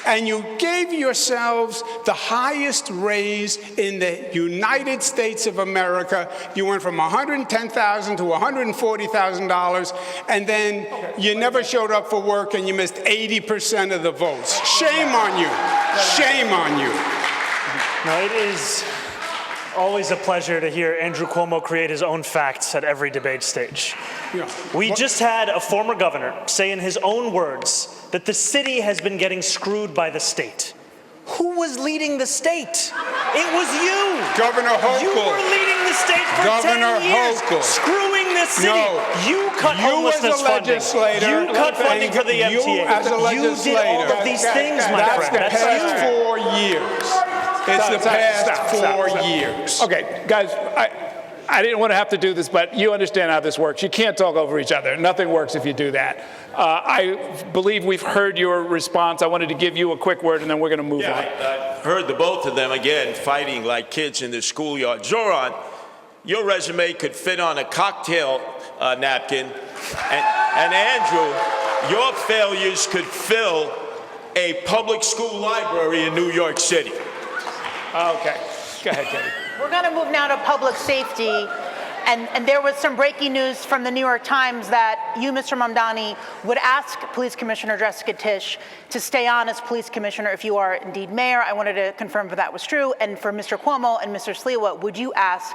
And you gave yourselves the highest raise in the United States of America. You went from $110,000 to $140,000, and then you never showed up for work and you missed 80% of the votes. Shame on you. Shame on you. No, it is always a pleasure to hear Andrew Cuomo create his own facts at every debate stage. Yeah. We just had a former governor say in his own words that the city has been getting screwed by the state. Who was leading the state? It was you. Governor Hochul. You were leading the state for Governor 10 years, Hochul. screwing the city. No. You cut homelessness funding. Legislator, You cut funding for the MTA. You as a legislator. You did all of these things, my friend. That's the past 4 years. It's the past 4 years. Okay, guys, I didn't want to have to do this, but you understand how this works. You can't talk over each other. Nothing works if you do that. I believe we've heard your response. I wanted to give you a quick word, and then we're going to move on. I heard the both of them, again, fighting like kids in the schoolyard. Zohran, your resume could fit on a cocktail napkin. And Andrew, your failures could fill a public school library in New York City. Okay. Go ahead, Katie. We're going to move now to public safety. And there was some breaking news from the New York Times that you, Mr. Mamdani, would ask Police Commissioner Jessica Tisch to stay on as police commissioner if you are indeed mayor. I wanted to confirm if that was true. And for Mr. Cuomo and Mr. Sliwa, would you ask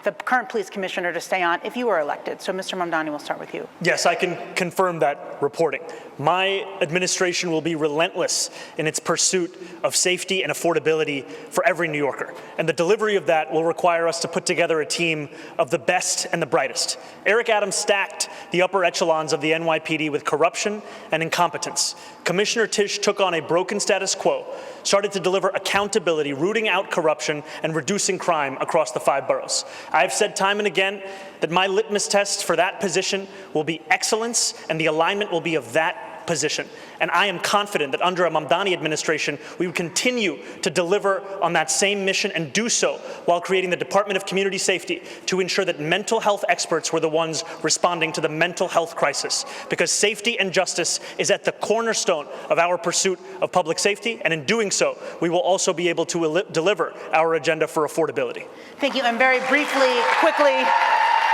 the current police commissioner to stay on if you were elected. So Mr. Mamdani, we'll start with you. Yes, I can confirm that reporting. My administration will be relentless in its pursuit of safety and affordability for every New Yorker. And the delivery of that will require us to put together a team of the best and the brightest. Eric Adams stacked the upper echelons of the NYPD with corruption and incompetence. Commissioner Tisch took on a broken status quo, started to deliver accountability, rooting out corruption, and reducing crime across the 5 boroughs. I've said time and again that my litmus test for that position will be excellence, and the alignment will be of that position. And I am confident that under a Mamdani administration, we will continue to deliver on that same mission and do so while creating the Department of Community Safety to ensure that mental health experts were the ones responding to the mental health crisis. Because safety and justice is at the cornerstone of our pursuit of public safety, and in doing so, we will also be able to deliver our agenda for affordability. Thank you. And very briefly, quickly,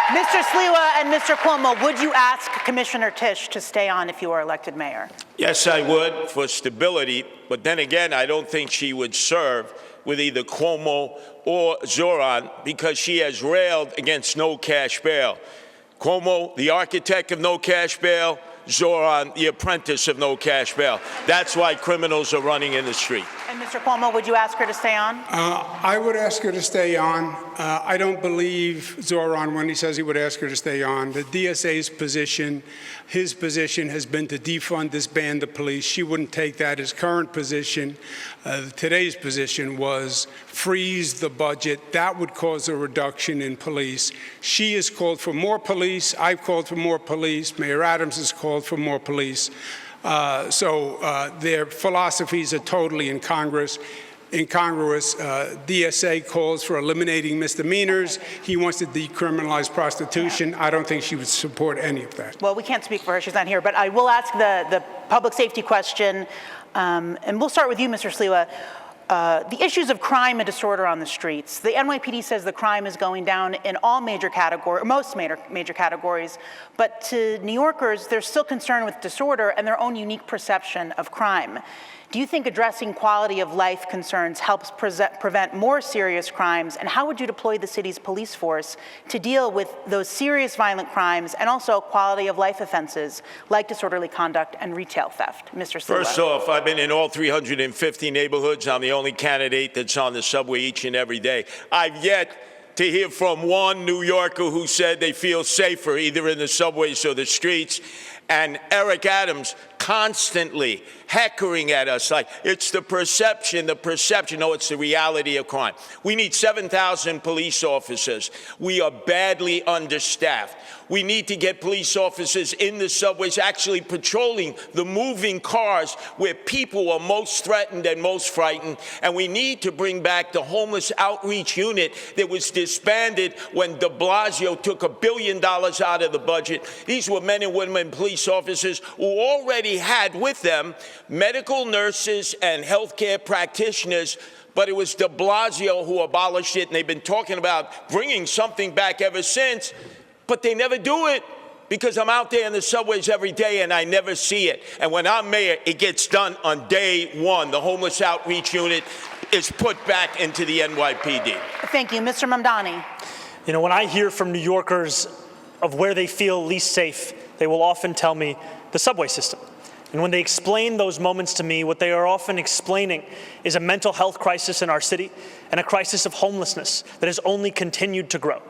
Mr. Sliwa and Mr. Cuomo, would you ask Commissioner Tisch to stay on if you were elected mayor? Yes, I would, for stability. But then again, I don't think she would serve with either Cuomo or Zohran, because she has railed against no cash bail. Cuomo, the architect of no cash bail; Zohran, the apprentice of no cash bail. That's why criminals are running in the street. And Mr. Cuomo, would you ask her to stay on? I would ask her to stay on. I don't believe Zohran when he says he would ask her to stay on. The DSA's position, his position has been to defund, disband the police. She wouldn't take that. His current position, today's position, was freeze the budget. That would cause a reduction in police. She has called for more police. I've called for more police. Mayor Adams has called for more police. So their philosophies are totally incongruous. DSA calls for eliminating misdemeanors. He wants to decriminalize prostitution. I don't think she would support any of that. Well, we can't speak for her. She's not here. But I will ask the public safety question. And we'll start with you, Mr. Sliwa. The issues of crime and disorder on the streets. The NYPD says the crime is going down in all major categories, most major categories, but to New Yorkers, they're still concerned with disorder and their own unique perception of crime. Do you think addressing quality of life concerns helps prevent more serious crimes? And how would you deploy the city's police force to deal with those serious violent crimes and also quality of life offenses like disorderly conduct and retail theft? Mr. Sliwa. First off, I've been in all 350 neighborhoods. I'm the only candidate that's on the subway each and every day. I've yet to hear from one New Yorker who said they feel safer either in the subways or the streets. And Eric Adams constantly heckling at us like it's the perception. No, it's the reality of crime. We need 7,000 police officers. We are badly understaffed. We need to get police officers in the subways actually patrolling the moving cars where people are most threatened and most frightened. And we need to bring back the homeless outreach unit that was disbanded when de Blasio took $1 billion out of the budget. These were men and women police officers who already had with them medical nurses and healthcare practitioners, but it was de Blasio who abolished it, and they've been talking about bringing something back ever since, but they never do it because I'm out there in the subways every day and I never see it. And when I'm mayor, it gets done on day one. The homeless outreach unit is put back into the NYPD. Thank you. Mr. Mamdani. You know, when I hear from New Yorkers of where they feel least safe, they will often tell me the subway system. And when they explain those moments to me, what they are often explaining is a mental health crisis in our city and a crisis of homelessness that has only continued to grow.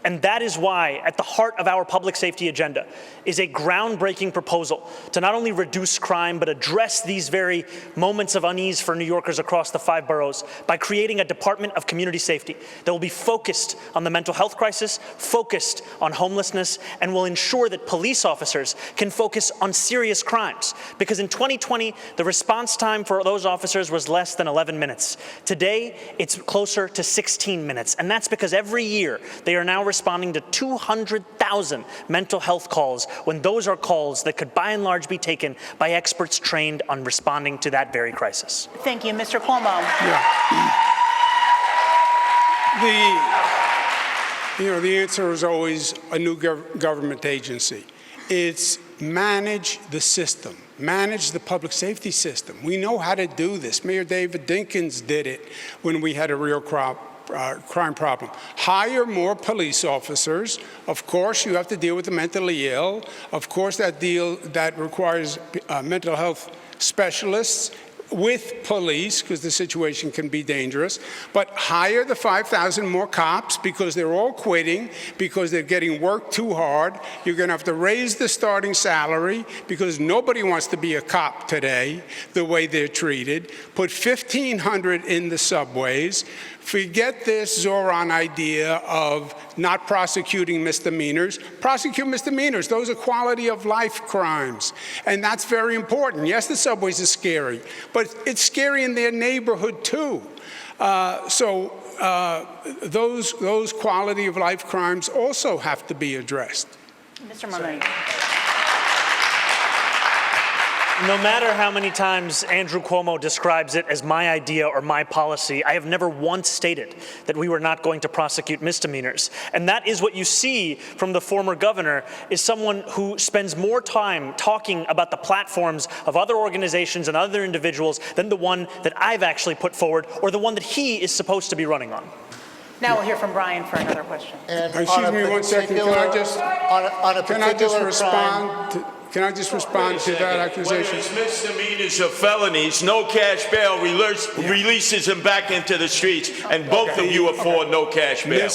And that is why, at the heart of our public safety agenda, is a groundbreaking proposal to not only reduce crime, but address these very moments of unease for New Yorkers across the 5 boroughs by creating a Department of Community Safety that will be focused on the mental health crisis, focused on homelessness, and will ensure that police officers can focus on serious crimes. Because in 2020, the response time for those officers was less than 11 minutes. Today, it's closer to 16 minutes. And that's because every year, they are now responding to 200,000 mental health calls when those are calls that could by and large be taken by experts trained on responding to that very crisis. Thank you. Mr. Cuomo. Yeah. The answer is always a new government agency. It's manage the system, manage the public safety system. We know how to do this. Mayor David Dinkins did it when we had a real problem. Hire more police officers. Of course, you have to deal with the mentally ill. Of course, that requires mental health specialists with police, because the situation can be dangerous. But hire the 5,000 more cops, because they're all quitting, because they're getting worked too hard. You're going to have to raise the starting salary, because nobody wants to be a cop today, the way they're treated. Put 1,500 in the subways. Forget this Zohran idea of not prosecuting misdemeanors. Prosecute misdemeanors. Those are quality of life crimes. And that's very important. Yes, the subways are scary, but it's scary in their neighborhood too. Those quality of life crimes also have to be addressed. Mr. Mamdani. No matter how many times Andrew Cuomo describes it as my idea or my policy, I have never once stated that we were not going to prosecute misdemeanors. And that is what you see from the former governor, is someone who spends more time talking about the platforms of other organizations and other individuals than the one that I've actually put forward, or the one that he is supposed to be running on. Now we'll hear from Brian for another question. And Excuse me 1 second. Can I just respond to... Can I just respond to that accusation? Whether it's misdemeanors or felonies, no cash bail releases him back into the streets, and both of you are for no cash bail.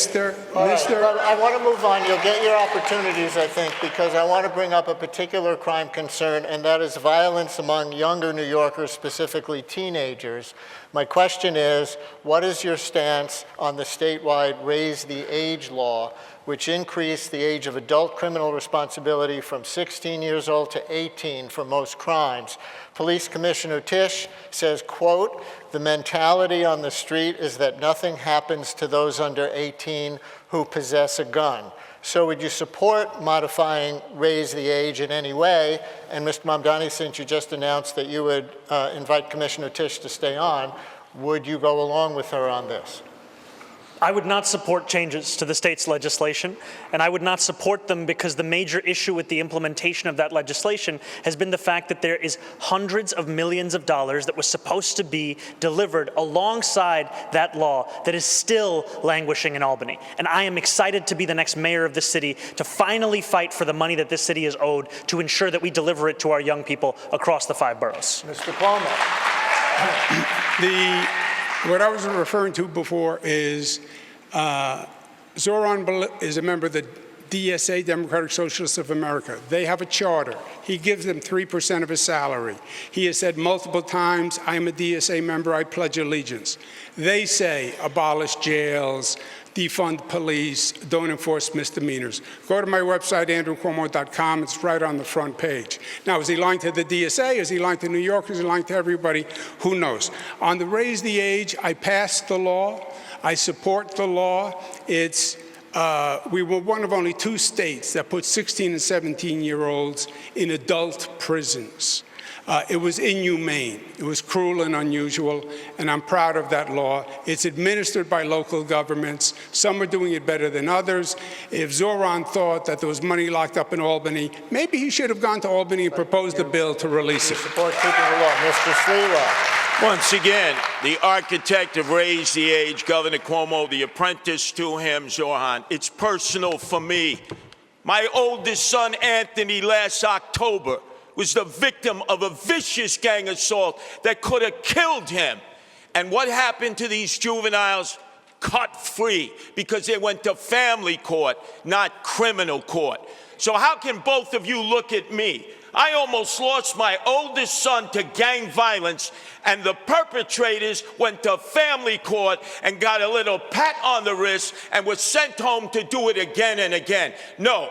I want to move on. You'll get your opportunities, I think, because I want to bring up a particular crime concern, and that is violence among younger New Yorkers, specifically teenagers. My question is, what is your stance on the statewide Raise the Age law, which increased the age of adult criminal responsibility from 16 years old to 18 for most crimes? Police Commissioner Tisch says, quote, "The mentality on the street is that nothing happens to those under 18 who possess a gun." So would you support modifying Raise the Age in any way? And Mr. Mamdani, since you just announced that you would invite Commissioner Tisch to stay on, would you go along with her on this? I would not support changes to the state's legislation, and I would not support them because the major issue with the implementation of that legislation has been the fact that there is hundreds of millions of dollars that was supposed to be delivered alongside that law that is still languishing in Albany. And I am excited to be the next mayor of the city, to finally fight for the money that this city is owed, to ensure that we deliver it to our young people across the 5 boroughs. Mr. Cuomo. What I was referring to before is Zohran is a member of the DSA, Democratic Socialists of America. They have a charter. He gives them 3% of his salary. He has said multiple times, "I am a DSA member, I pledge allegiance." They say abolish jails, defund police, don't enforce misdemeanors. Go to my website, andrewcuomo.com. It's right on the front page. Now, is he lying to the DSA? Is he lying to New Yorkers? Is he lying to everybody? Who knows? On the Raise the Age, I passed the law. I support the law. We were one of only 2 states that put 16 and 17-year-olds in adult prisons. It was inhumane. It was cruel and unusual, and I'm proud of that law. It's administered by local governments. Some are doing it better than others. If Zohran thought that there was money locked up in Albany, maybe he should have gone to Albany and proposed a bill to release it. Support keeping the law. Mr. Sliwa. Once again, the architect of Raise the Age, Governor Cuomo, the apprentice to him, Zohran. It's personal for me. My oldest son, Anthony, last October, was the victim of a vicious gang assault that could have killed him. And what happened to these juveniles? Cut free, because they went to family court, not criminal court. So how can both of you look at me? I almost lost my oldest son to gang violence, and the perpetrators went to family court and got a little pat on the wrist and were sent home to do it again and again. No.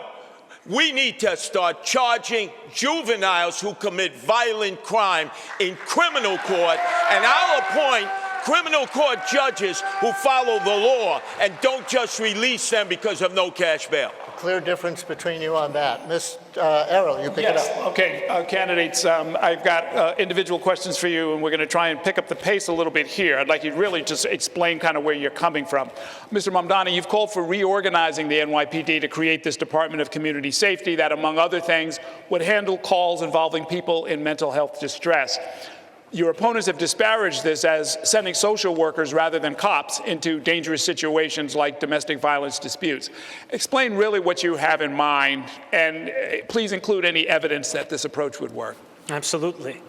We need to start charging juveniles who commit violent crime in criminal court, and I'll appoint criminal court judges who follow the law and don't just release them because of no cash bail. Clear difference between you on that. Ms. Errol, you pick it up. Okay, candidates, I've got individual questions for you, and we're going to try and pick up the pace a little bit here. I'd like you to really just explain kind of where you're coming from. Mr. Mamdani, you've called for reorganizing the NYPD to create this Department of Community Safety that, among other things, would handle calls involving people in mental health distress. Your opponents have disparaged this as sending social workers rather than cops into dangerous situations like domestic violence disputes. Explain really what you have in mind, and please include any evidence that this approach would work. Absolutely.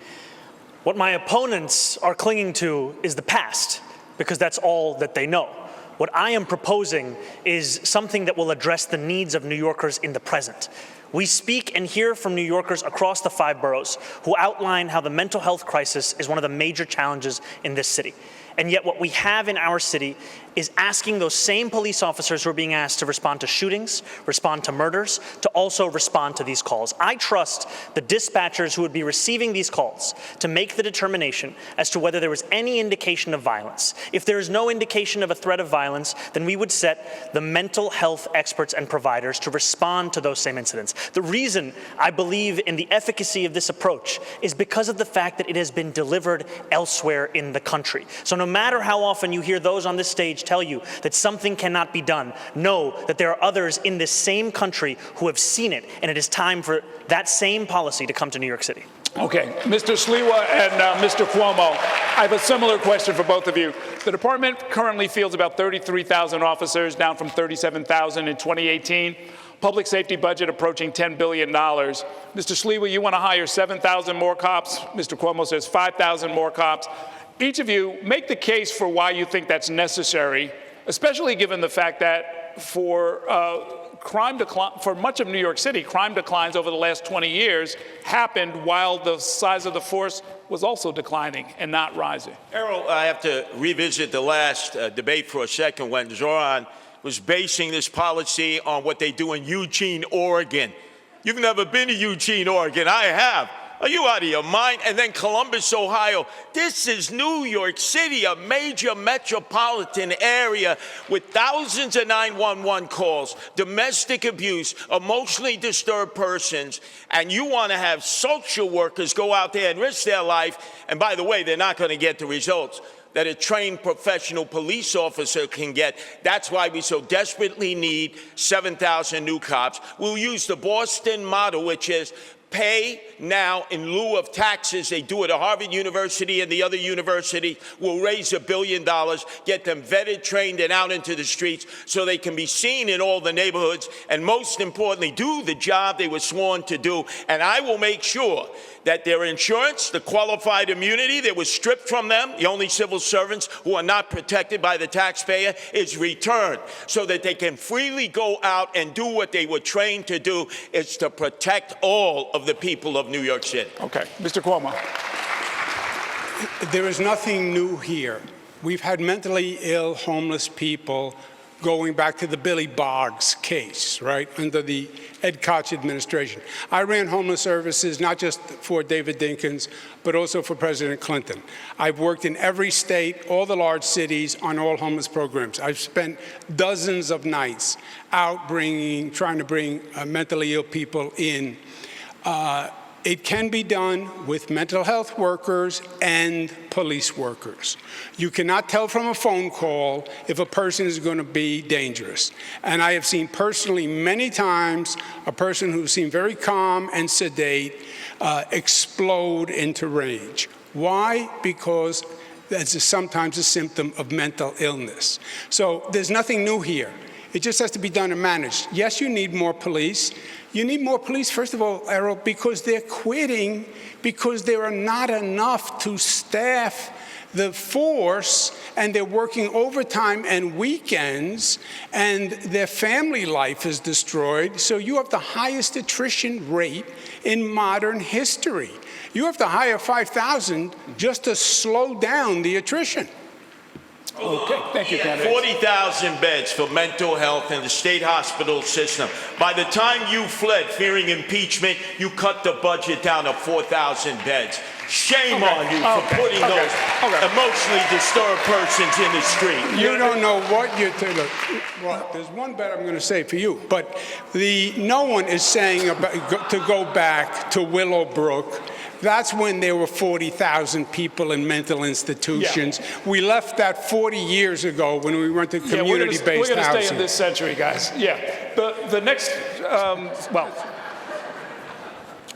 What my opponents are clinging to is the past, because that's all that they know. What I am proposing is something that will address the needs of New Yorkers in the present. We speak and hear from New Yorkers across the 5 boroughs who outline how the mental health crisis is one of the major challenges in this city. And yet what we have in our city is asking those same police officers who are being asked to respond to shootings, respond to murders, to also respond to these calls. I trust the dispatchers who would be receiving these calls to make the determination as to whether there was any indication of violence. If there is no indication of a threat of violence, then we would set the mental health experts and providers to respond to those same incidents. The reason I believe in the efficacy of this approach is because of the fact that it has been delivered elsewhere in the country. So no matter how often you hear those on this stage tell you that something cannot be done, know that there are others in this same country who have seen it, and it is time for that same policy to come to New York City. Okay, Mr. Sliwa and Mr. Cuomo, I have a similar question for both of you. The department currently fields about 33,000 officers, down from 37,000 in 2018. Public safety budget approaching $10 billion. Mr. Sliwa, you want to hire 7,000 more cops. Mr. Cuomo says 5,000 more cops. Each of you make the case for why you think that's necessary, especially given the fact that for much of New York City, crime declines over the last 20 years happened while the size of the force was also declining and not rising. Errol, I have to revisit the last debate for a second when Zohran was basing this policy on what they do in Eugene, Oregon. You've never been to Eugene, Oregon. I have. Are you out of your mind? And then Columbus, Ohio. This is New York City, a major metropolitan area with thousands of 911 calls, domestic abuse, emotionally disturbed persons, and you want to have social workers go out there and risk their life, and by the way, they're not going to get the results that a trained professional police officer can get. That's why we so desperately need 7,000 new cops. We'll use the Boston model, which is pay now in lieu of taxes. They do it at Harvard University and the other university. We'll raise $1 billion, get them vetted, trained, and out into the streets so they can be seen in all the neighborhoods, and most importantly, do the job they were sworn to do. And I will make sure that their insurance, the qualified immunity that was stripped from them, the only civil servants who are not protected by the taxpayer, is returned so that they can freely go out and do what they were trained to do, is to protect all of the people of New York City. Okay, Mr. Cuomo. There is nothing new here. We've had mentally ill, homeless people going back to the Billy Boggs case, right, under the Ed Koch administration. I ran homeless services not just for David Dinkins, but also for President Clinton. I've worked in every state, all the large cities, on all homeless programs. I've spent dozens of nights out trying to bring mentally ill people in. It can be done with mental health workers and police workers. You cannot tell from a phone call if a person is going to be dangerous. And I have seen personally many times a person who seemed very calm and sedate explode into rage. Why? Because that's sometimes a symptom of mental illness. So there's nothing new here. It just has to be done and managed. Yes, you need more police. You need more police, first of all, Errol, because they're quitting because there are not enough to staff the force, and they're working overtime and weekends, and their family life is destroyed. So you have the highest attrition rate in modern history. You have to hire 5,000 just to slow down the attrition. Okay, thank you, Candidate. 40,000 beds for mental health in the state hospital system. By the time you fled fearing impeachment, you cut the budget down to 4,000 beds. Shame on you for putting those emotionally disturbed persons in the street. You don't know what you're telling. Well, there's one bet I'm going to say for you, but no one is saying to go back to Willowbrook. That's when there were 40,000 people in mental institutions. Yeah. We left that 40 years ago when we went to community-based housing. We're going to stay in this century, guys. Yeah. The next,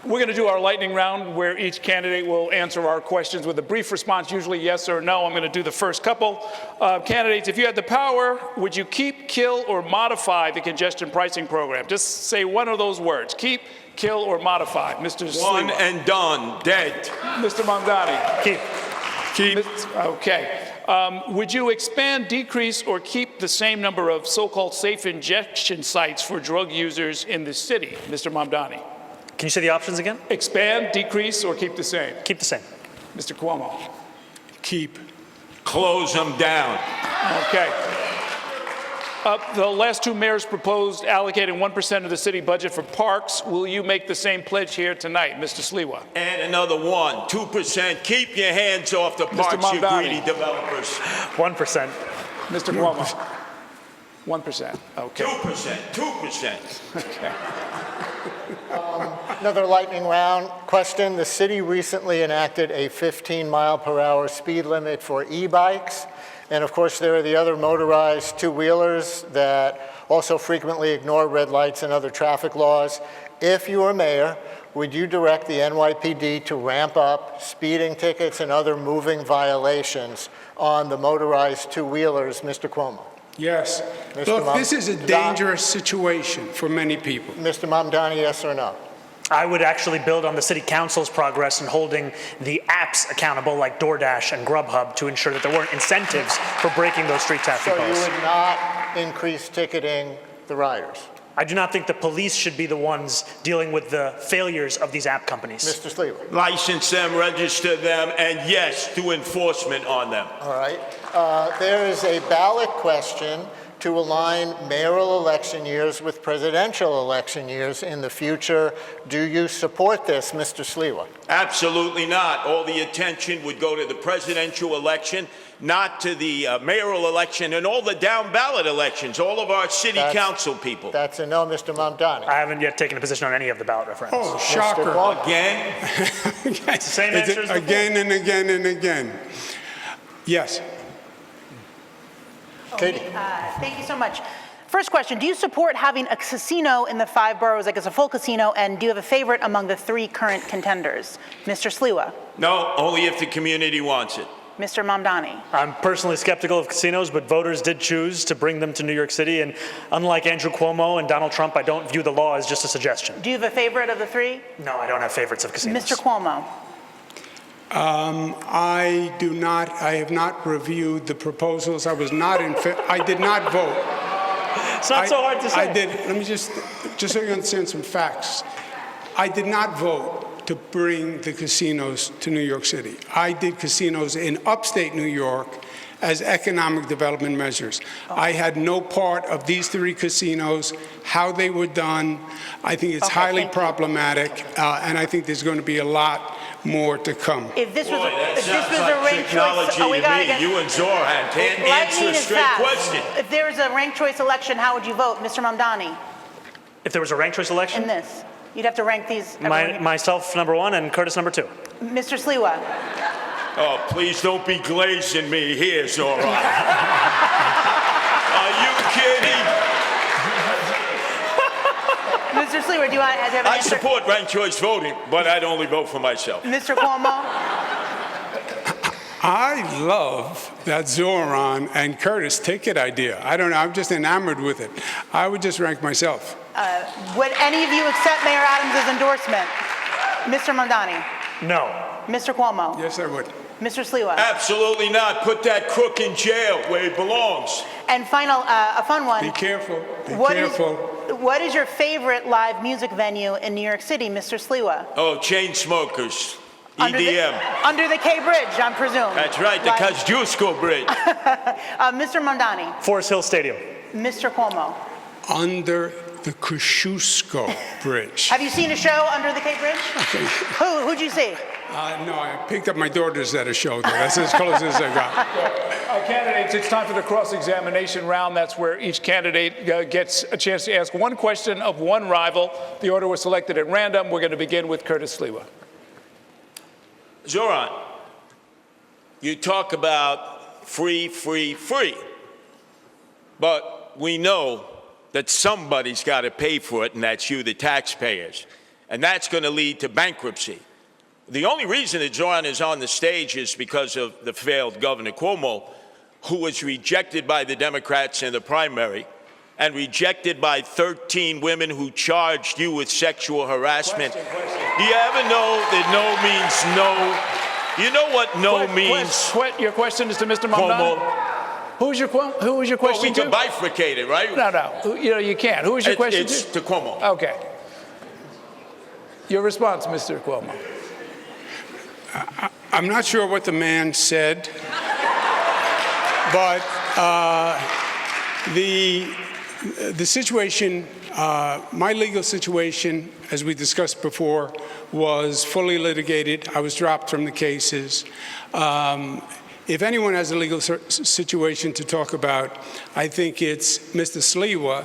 We're going to do our lightning round where each candidate will answer our questions with a brief response, usually yes or no. I'm going to do the first couple. Candidates, if you had the power, would you keep, kill, or modify the congestion pricing program? Just say one of those words. Keep, kill, or modify. Mr. Sliwa. One and done, dead. Mr. Mamdani. Keep. Keep. Okay. Would you expand, decrease, or keep the same number of so-called safe injection sites for drug users in the city? Mr. Mamdani. Can you say the options again? Expand, decrease, or keep the same? Keep the same. Mr. Cuomo. Keep. Close them down. Okay. The last two mayors proposed allocating 1% of the city budget for parks. Will you make the same pledge here tonight, Mr. Sliwa? And another 2%. Keep your hands off the parks, you Mamdani. greedy developers. 1%. Mr. Cuomo? 1%. Okay. 2%. Okay. Another lightning round question. The city recently enacted a 15-mile-per-hour speed limit for e-bikes. And of course, there are the other motorized two-wheelers that also frequently ignore red lights and other traffic laws. If you were mayor, would you direct the NYPD to ramp up speeding tickets and other moving violations on the motorized two-wheelers, Mr. Cuomo? Yes. Mr. Look, this is a dangerous situation for many people. Mr. Mamdani, yes or no? I would actually build on the city council's progress in holding the apps accountable like DoorDash and Grubhub to ensure that there weren't incentives for breaking those street traffic So laws. you would not increase ticketing the riders? I do not think the police should be the ones dealing with the failures of these app companies. Mr. Sliwa? License them, register them, and yes, do enforcement on them. All right. There is a ballot question to align mayoral election years with presidential election years in the future. Do you support this, Mr. Sliwa? Absolutely not. All the attention would go to the presidential election, not to the mayoral election and all the down ballot elections, all of our city council people. That's a no, Mr. Mamdani. I haven't yet taken a position on any of the ballot referendums. Oh, shocker. Again? It's the same answer as before. Again and again and again. Yes. Katie. Thank you so much. First question, do you support having a casino in the 5 boroughs, like it's a full casino, and do you have a favorite among the 3 current contenders? Mr. Sliwa. No, only if the community wants it. Mr. Mamdani. I'm personally skeptical of casinos, but voters did choose to bring them to New York City, and unlike Andrew Cuomo and Donald Trump, I don't view the law as just a suggestion. Do you have a favorite of the 3? No, I don't have favorites of casinos. Mr. Cuomo. I have not reviewed the proposals. I did not vote. It's not so hard to say. Let me just so you understand some facts. I did not vote to bring the casinos to New York City. I did casinos in upstate New York as economic development measures. I had no part of these 3 casinos, how they were done. I think it's highly problematic, and I think there's going to be a lot more to come. If this was, Boy, that if this sounds was like a ranked technology choice, we to gotta me. get. You and Zohran can't answer Lightning a is straight fast. question. If there was a ranked choice election, how would you vote, Mr. Mamdani? If there was a ranked choice election, In this, you'd have to rank these. myself number 1 and Curtis number 2. Mr. Sliwa. Oh, please don't be glazing me here, Zohran. Are you kidding? Mr. Sliwa, do you have an I answer? support ranked choice voting, but I'd only vote for myself. Mr. Cuomo. I love that Zohran and Curtis ticket idea. I don't know, I'm just enamored with it. I would just rank myself. Would any of you accept Mayor Adams' endorsement? Mr. Mamdani. No. Mr. Cuomo. Yes, I would. Mr. Sliwa. Absolutely not. Put that crook in jail where he belongs. And final, a fun one. Be careful. Be What is- careful. What is your favorite live music venue in New York City, Mr. Sliwa? Oh, chain smokers. Under EDM. Under the K Bridge, I presume. That's right, the Live- Kosciuszko Bridge. Mr. Mamdani. Forest Hill Stadium. Mr. Cuomo. Under the Kosciuszko Bridge. Have you seen a show under the K Bridge? Who'd you see? No, I picked up my daughters at a show there. That's as close as I got. Candidates, it's time for the cross-examination round. That's where each candidate gets a chance to ask one question of one rival. The order was selected at random. We're going to begin with Curtis Sliwa. Zohran, you talk about free, free, free. But we know that somebody's got to pay for it, and that's you, the taxpayers. and that's going to lead to bankruptcy. The only reason that Zohran is on the stage is because of the failed Governor Cuomo, who was rejected by the Democrats in the primary and rejected by 13 women who charged you with sexual harassment. Do you ever know that no means no? You know what no means? Your question is to Mr. Mamdani? Cuomo. Who was your question Well, we to? can bifurcate it, right? No. You can't. Who was your question It's to Cuomo. Okay. Your response, Mr. Cuomo. I'm not sure what the man said, but the situation, my legal situation, as we discussed before, was fully litigated. I was dropped from the cases. If anyone has a legal situation to talk about, I think it's Mr. Sliwa,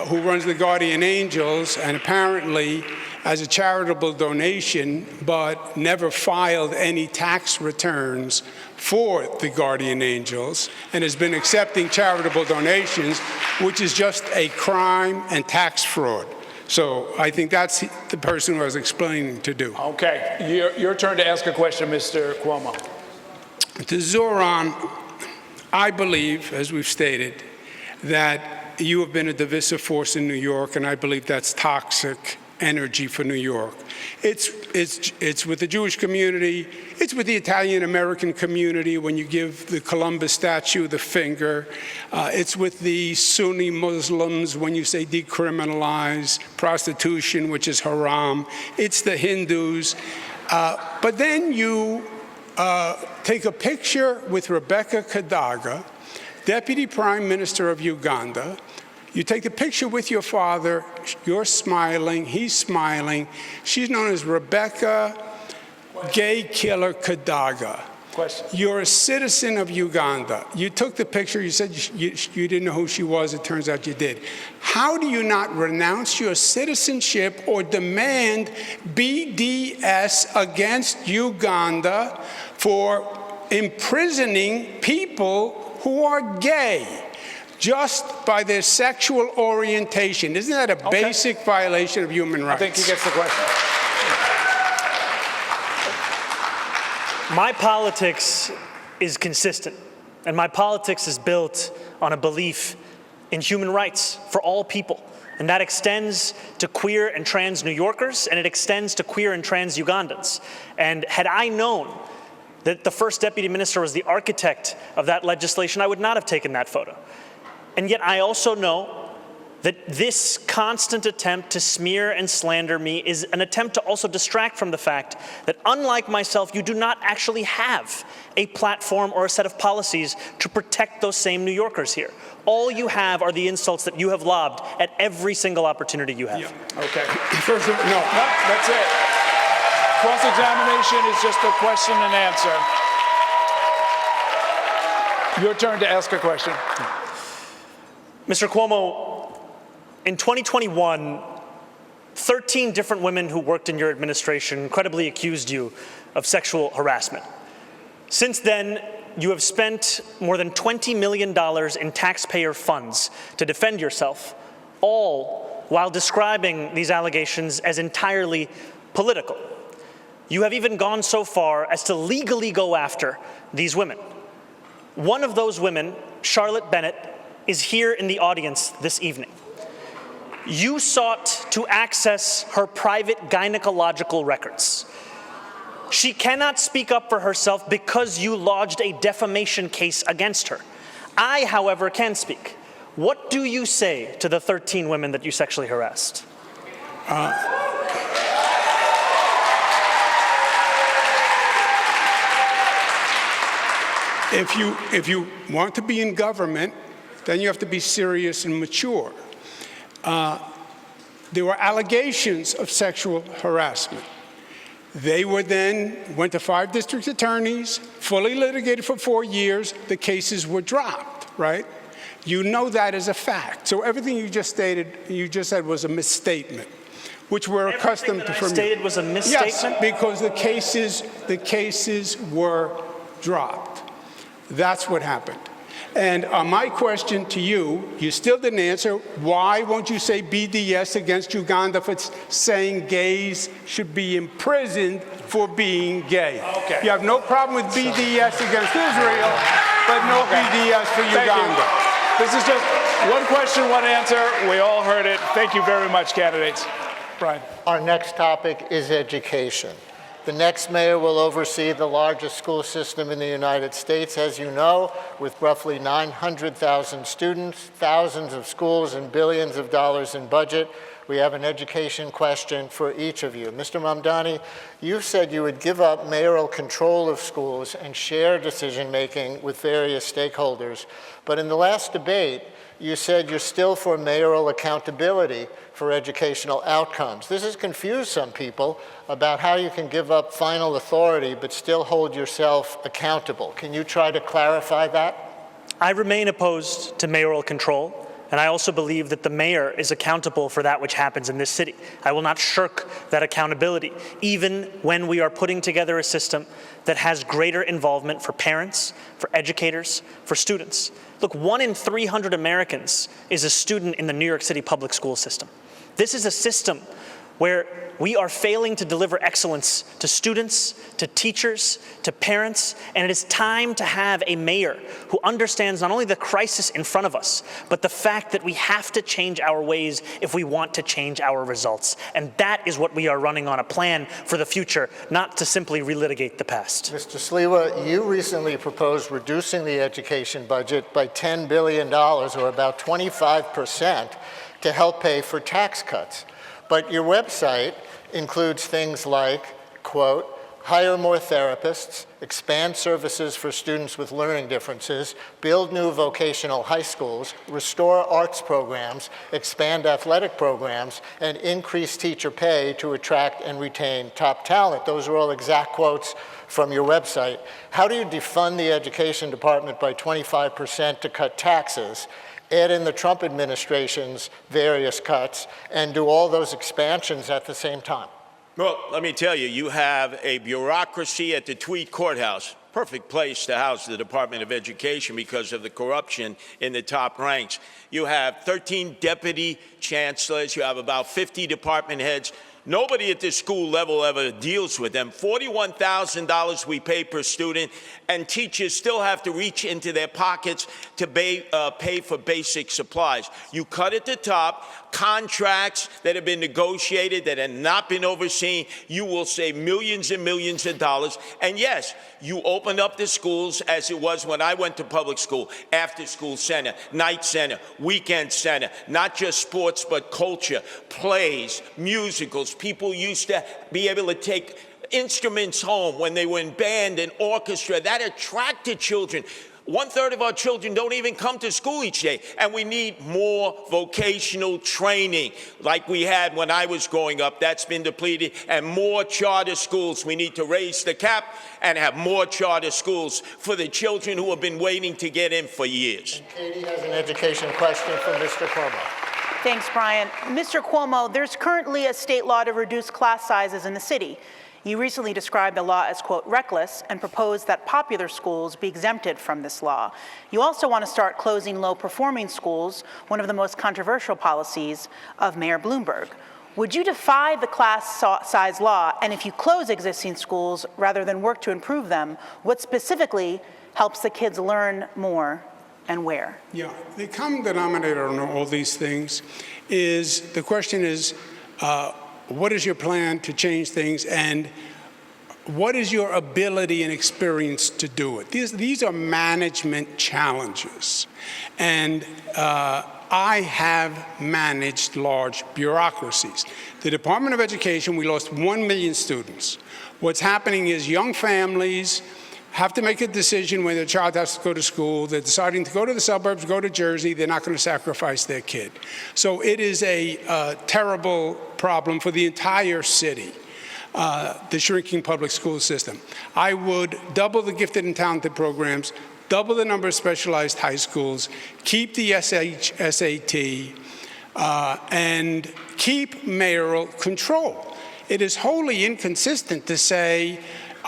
who runs the Guardian Angels, and apparently as a charitable donation, but never filed any tax returns for the Guardian Angels, and has been accepting charitable donations, which is just a crime and tax fraud. So I think that's the person who I was explaining to do. Okay. Your turn to ask a question, Mr. Cuomo. To Zohran, I believe, as we've stated, that you have been a divisive force in New York, and I believe that's toxic energy for New York. It's with the Jewish community, it's with the Italian-American community when you give the Columbus statue the finger, it's with the Sunni Muslims when you say decriminalize prostitution, which is haram, it's the Hindus, but then you take a picture with Rebecca Kadaga, Deputy Prime Minister of Uganda. You take a picture with your father, you're smiling, he's smiling. She's known as Rebecca Gay Killer Kadaga. Question. You're a citizen of Uganda. You took the picture, you said you didn't know who she was, it turns out you did. How do you not renounce your citizenship or demand BDS against Uganda for imprisoning people who are gay just by their sexual orientation? Isn't that a basic violation of human rights? I think he gets the question. My politics is consistent, and my politics is built on a belief in human rights for all people. And that extends to queer and trans New Yorkers, and it extends to queer and trans Ugandans. And had I known that the first deputy minister was the architect of that legislation, I would not have taken that photo. And yet I also know that this constant attempt to smear and slander me is an attempt to also distract from the fact that, unlike myself, you do not actually have a platform or a set of policies to protect those same New Yorkers here. All you have are the insults that you have lobbed at every single opportunity you have. Yeah. Okay. First, no, that's it. Cross-examination is just a question and answer. Your turn to ask a question. Mr. Cuomo, in 2021, 13 different women who worked in your administration credibly accused you of sexual harassment. Since then, you have spent more than $20 million in taxpayer funds to defend yourself, all while describing these allegations as entirely political. You have even gone so far as to legally go after these women. One of those women, Charlotte Bennett, is here in the audience this evening. You sought to access her private gynecological records. She cannot speak up for herself because you lodged a defamation case against her. I, however, can speak. What do you say to the 13 women that you sexually harassed? If you want to be in government, then you have to be serious and mature. There were allegations of sexual harassment. They were then went to 5 district attorneys, fully litigated for 4 years. The cases were dropped, right? You know that as a fact. So everything you just said was a misstatement, which we're accustomed to from you. Stated was a misstatement? Yes, because the cases were dropped. That's what happened. And my question to you, you still didn't answer, why won't you say BDS against Uganda for saying gays should be imprisoned for being gay? Okay. You have no problem with BDS against Israel, but no BDS for Uganda. This is just one question, one answer. We all heard it. Thank you very much, candidates. Brian. Our next topic is education. The next mayor will oversee the largest school system in the United States, as you know, with roughly 900,000 students, thousands of schools, and billions of dollars in budget. We have an education question for each of you. Mr. Mamdani, you said you would give up mayoral control of schools and share decision-making with various stakeholders. But in the last debate, you said you're still for mayoral accountability for educational outcomes. This has confused some people about how you can give up final authority but still hold yourself accountable. Can you try to clarify that? I remain opposed to mayoral control, and I also believe that the mayor is accountable for that which happens in this city. I will not shirk that accountability, even when we are putting together a system that has greater involvement for parents, for educators, for students. Look, 1 in 300 Americans is a student in the New York City public school system. This is a system where we are failing to deliver excellence to students, to teachers, to parents, and it is time to have a mayor who understands not only the crisis in front of us, but the fact that we have to change our ways if we want to change our results. And that is what we are running on, a plan for the future, not to simply relitigate the past. Mr. Sliwa, you recently proposed reducing the education budget by $10 billion, or about 25%, to help pay for tax cuts. But your website includes things like, quote, hire more therapists, expand services for students with learning differences, build new vocational high schools, restore arts programs, expand athletic programs, and increase teacher pay to attract and retain top talent. Those are all exact quotes from your website. How do you defund the education department by 25% to cut taxes, add in the Trump administration's various cuts, and do all those expansions at the same time? Well, let me tell you, you have a bureaucracy at the Tweed Courthouse, perfect place to house the Department of Education because of the corruption in the top ranks. You have 13 deputy chancellors, you have about 50 department heads. Nobody at the school level ever deals with them. $41,000 we pay per student, and teachers still have to reach into their pockets to pay for basic supplies. You cut at the top, contracts that have been negotiated that have not been overseen, you will save millions and millions of dollars. And yes, you opened up the schools as it was when I went to public school, after school center, night center, weekend center, not just sports, but culture, plays, musicals. People used to be able to take instruments home when they were in band and orchestra. That attracted children. 1/3 of our children don't even come to school each day. And we need more vocational training like we had when I was growing up. That's been depleted. And more charter schools. We need to raise the cap and have more charter schools for the children who have been waiting to get in for years. And Katie has an education question for Mr. Cuomo. Thanks, Brian. Mr. Cuomo, there's currently a state law to reduce class sizes in the city. You recently described the law as, quote, reckless, and proposed that popular schools be exempted from this law. You also want to start closing low-performing schools, one of the most controversial policies of Mayor Bloomberg. Would you defy the class size law, and if you close existing schools rather than work to improve them, what specifically helps the kids learn more and where? Yeah, the common denominator on all these things is, the question is, what is your plan to change things, and what is your ability and experience to do it? These are management challenges. And I have managed large bureaucracies. The Department of Education, we lost 1 million students. What's happening is young families have to make a decision when their child has to go to school. They're deciding to go to the suburbs, go to Jersey. They're not going to sacrifice their kid. So it is a terrible problem for the entire city, the shrinking public school system. I would double the gifted and talented programs, double the number of specialized high schools, keep the SAT, and keep mayoral control. It is wholly inconsistent to say,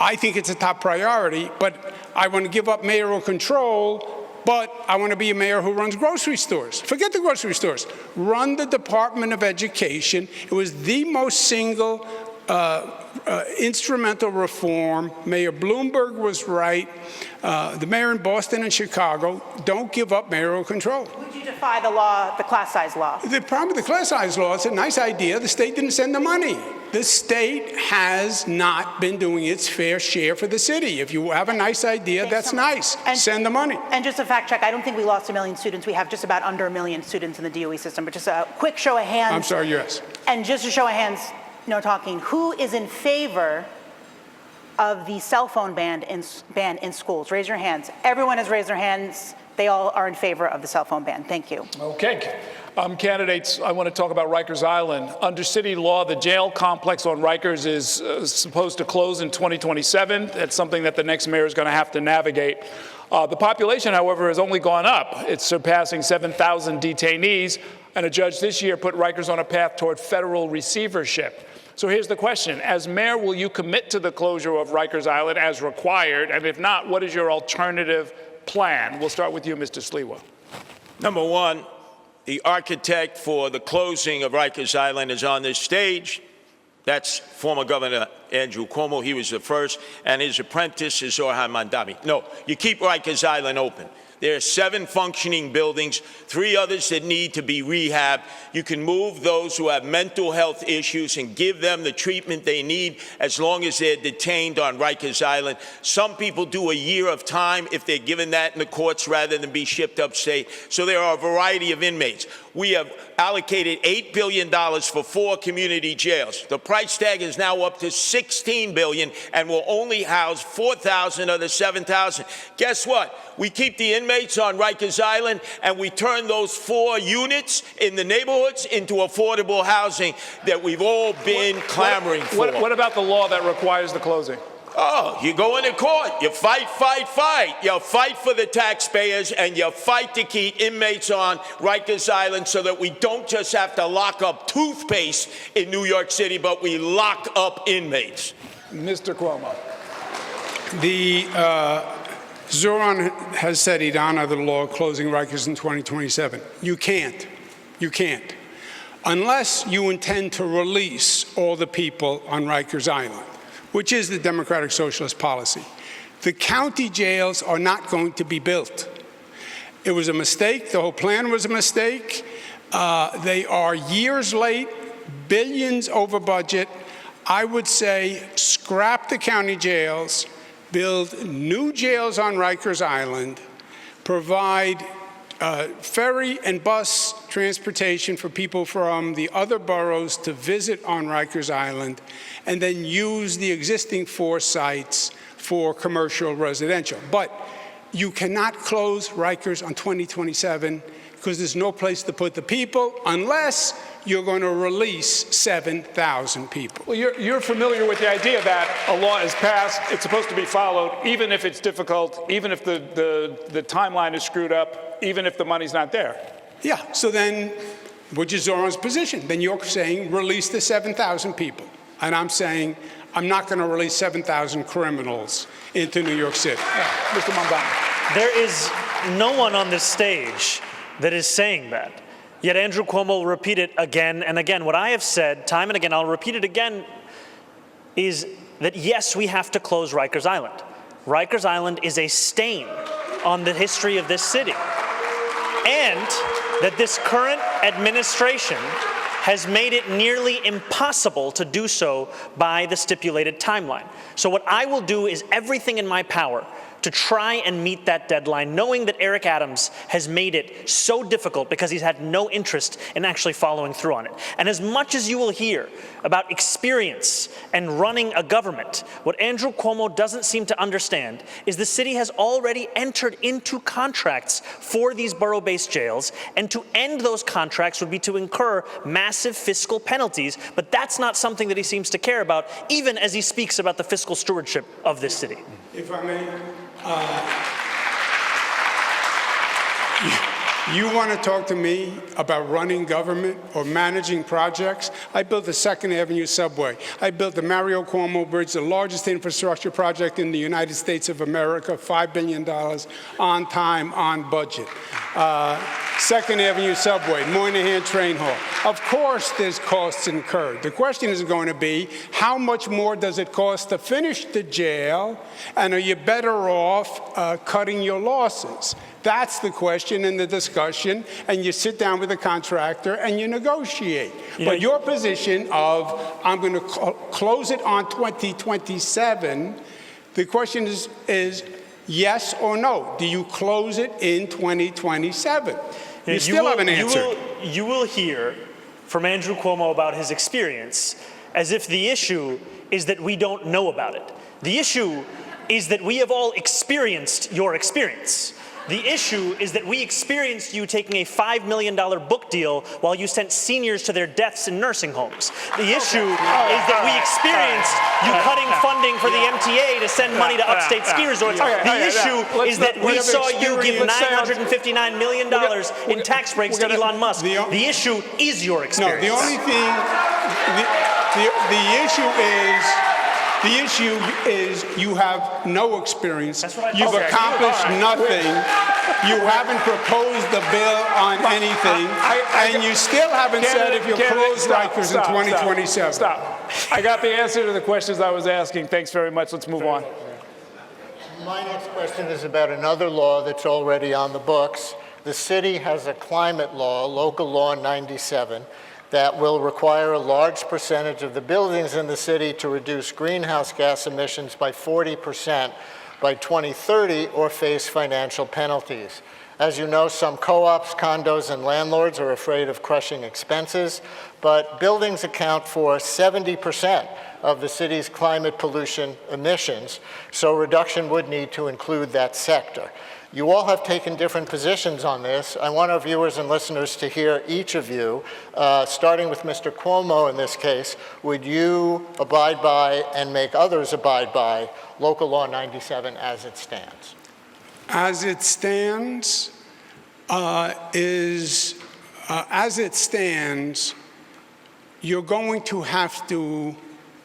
I think it's a top priority, but I want to give up mayoral control but I want to be a mayor who runs grocery stores. Forget the grocery stores. Run the Department of Education. It was the most single instrumental reform. Mayor Bloomberg was right. The mayor in Boston and Chicago don't give up mayoral control. Would you defy the law, the class size law? The problem with the class size law, it's a nice idea. The state didn't send the money. The state has not been doing its fair share for the city. If you have a nice idea, that's nice. Send the money. And just a fact check, I don't think we lost 1 million students. We have just about under 1 million students in the DOE system, but just a quick show of hands. I'm sorry, yes. And just a show of hands, no talking, who is in favor of the cell phone ban in schools? Raise your hands. Everyone has raised their hands. They all are in favor of the cell phone ban. Thank you. Okay. Candidates, I want to talk about Rikers Island. Under city law, the jail complex on Rikers is supposed to close in 2027. That's something that the next mayor is going to have to navigate. The population, however, has only gone up. It's surpassing 7,000 detainees, and a judge this year put Rikers on a path toward federal receivership. So here's the question. As mayor, will you commit to the closure of Rikers Island as required? And if not, what is your alternative plan? We'll start with you, Mr. Sliwa. Number one, the architect for the closing of Rikers Island is on this stage. That's former Governor Andrew Cuomo. He was the first, and his apprentice is Zohran Mamdani. No, you keep Rikers Island open. There are 7 functioning buildings, 3 others that need to be rehabbed. You can move those who have mental health issues and give them the treatment they need as long as they're detained on Rikers Island. Some people do a year of time if they're given that in the courts rather than be shipped upstate. So there are a variety of inmates. We have allocated $8 billion for 4 community jails. The price tag is now up to $16 billion and will only house 4,000 of the 7,000. Guess what? We keep the inmates on Rikers Island and we turn those 4 units in the neighborhoods into affordable housing that we've all been clamoring for. What about the law that requires the closing? Oh, you go into court, you fight, fight, fight. You fight for the taxpayers and you fight to keep inmates on Rikers Island so that we don't just have to lock up toothpaste in New York City, but we lock up inmates. Mr. Cuomo. Zohran has said he'd honor the law closing Rikers in 2027. You can't. You can't. Unless you intend to release all the people on Rikers Island, which is the Democratic Socialist policy. The county jails are not going to be built. It was a mistake. The whole plan was a mistake. They are years late, billions over budget. I would say scrap the county jails, build new jails on Rikers Island, provide ferry and bus transportation for people from the other boroughs to visit on Rikers Island, and then use the existing 4 sites for commercial residential. But you cannot close Rikers on 2027 because there's no place to put the people unless you're going to release 7,000 people. Well, you're familiar with the idea that a law is passed, it's supposed to be followed, even if it's difficult, even if the timeline is screwed up, even if the money's not there. Yeah, so then, which is Zohran's position, then you're saying release the 7,000 people. And I'm saying I'm not going to release 7,000 criminals into New York City. Yeah. Mr. Mamdani. There is no one on this stage that is saying that. Yet Andrew Cuomo will repeat it again and again. What I have said time and again, I'll repeat it again, is that yes, we have to close Rikers Island. Rikers Island is a stain on the history of this city. And that this current administration has made it nearly impossible to do so by the stipulated timeline. So what I will do is everything in my power to try and meet that deadline, knowing that Eric Adams has made it so difficult because he's had no interest in actually following through on it. And as much as you will hear about experience and running a government, what Andrew Cuomo doesn't seem to understand is the city has already entered into contracts for these borough-based jails, and to end those contracts would be to incur massive fiscal penalties, but that's not something that he seems to care about, even as he speaks about the fiscal stewardship of this city. If I may, You want to talk to me about running government or managing projects? I built the 2nd Avenue subway. I built the Mario Cuomo Bridge, the largest infrastructure project in the United States of America, $5 billion, on time, on budget. 2nd Avenue subway, Moynihan Train Hall. Of course there's costs incurred. The question is going to be, how much more does it cost to finish the jail, and are you better off cutting your losses? That's the question in the discussion, and you sit down with the contractor and you negotiate. But your position of, I'm going to close it on 2027, the question is yes or no. Do you close it in 2027? You still haven't answered. You will hear from Andrew Cuomo about his experience as if the issue is that we don't know about it. The issue is that we have all experienced your experience. The issue is that we experienced you taking a $5 million book deal while you sent seniors to their deaths in nursing homes. The issue is that we experienced you cutting funding for the MTA to send money to upstate ski resorts. The issue is that we saw you give $959 million in tax breaks to Elon Musk. The issue is your experience. No, the only thing, the issue is you have no experience. You've accomplished nothing. You haven't proposed the bill on anything, and you still haven't said if you close Rikers in 2027. Stop. I got the answer to the questions I was asking. Thanks very much. Let's move on. My next question is about another law that's already on the books. The city has a climate law, Local Law 97, that will require a large percentage of the buildings in the city to reduce greenhouse gas emissions by 40% by 2030 or face financial penalties. As you know, some co-ops, condos, and landlords are afraid of crushing expenses, but buildings account for 70% of the city's climate pollution emissions, so reduction would need to include that sector. You all have taken different positions on this. I want our viewers and listeners to hear each of you, starting with Mr. Cuomo in this case. Would you abide by and make others abide by Local Law 97 as it stands? As it stands, you're going to have to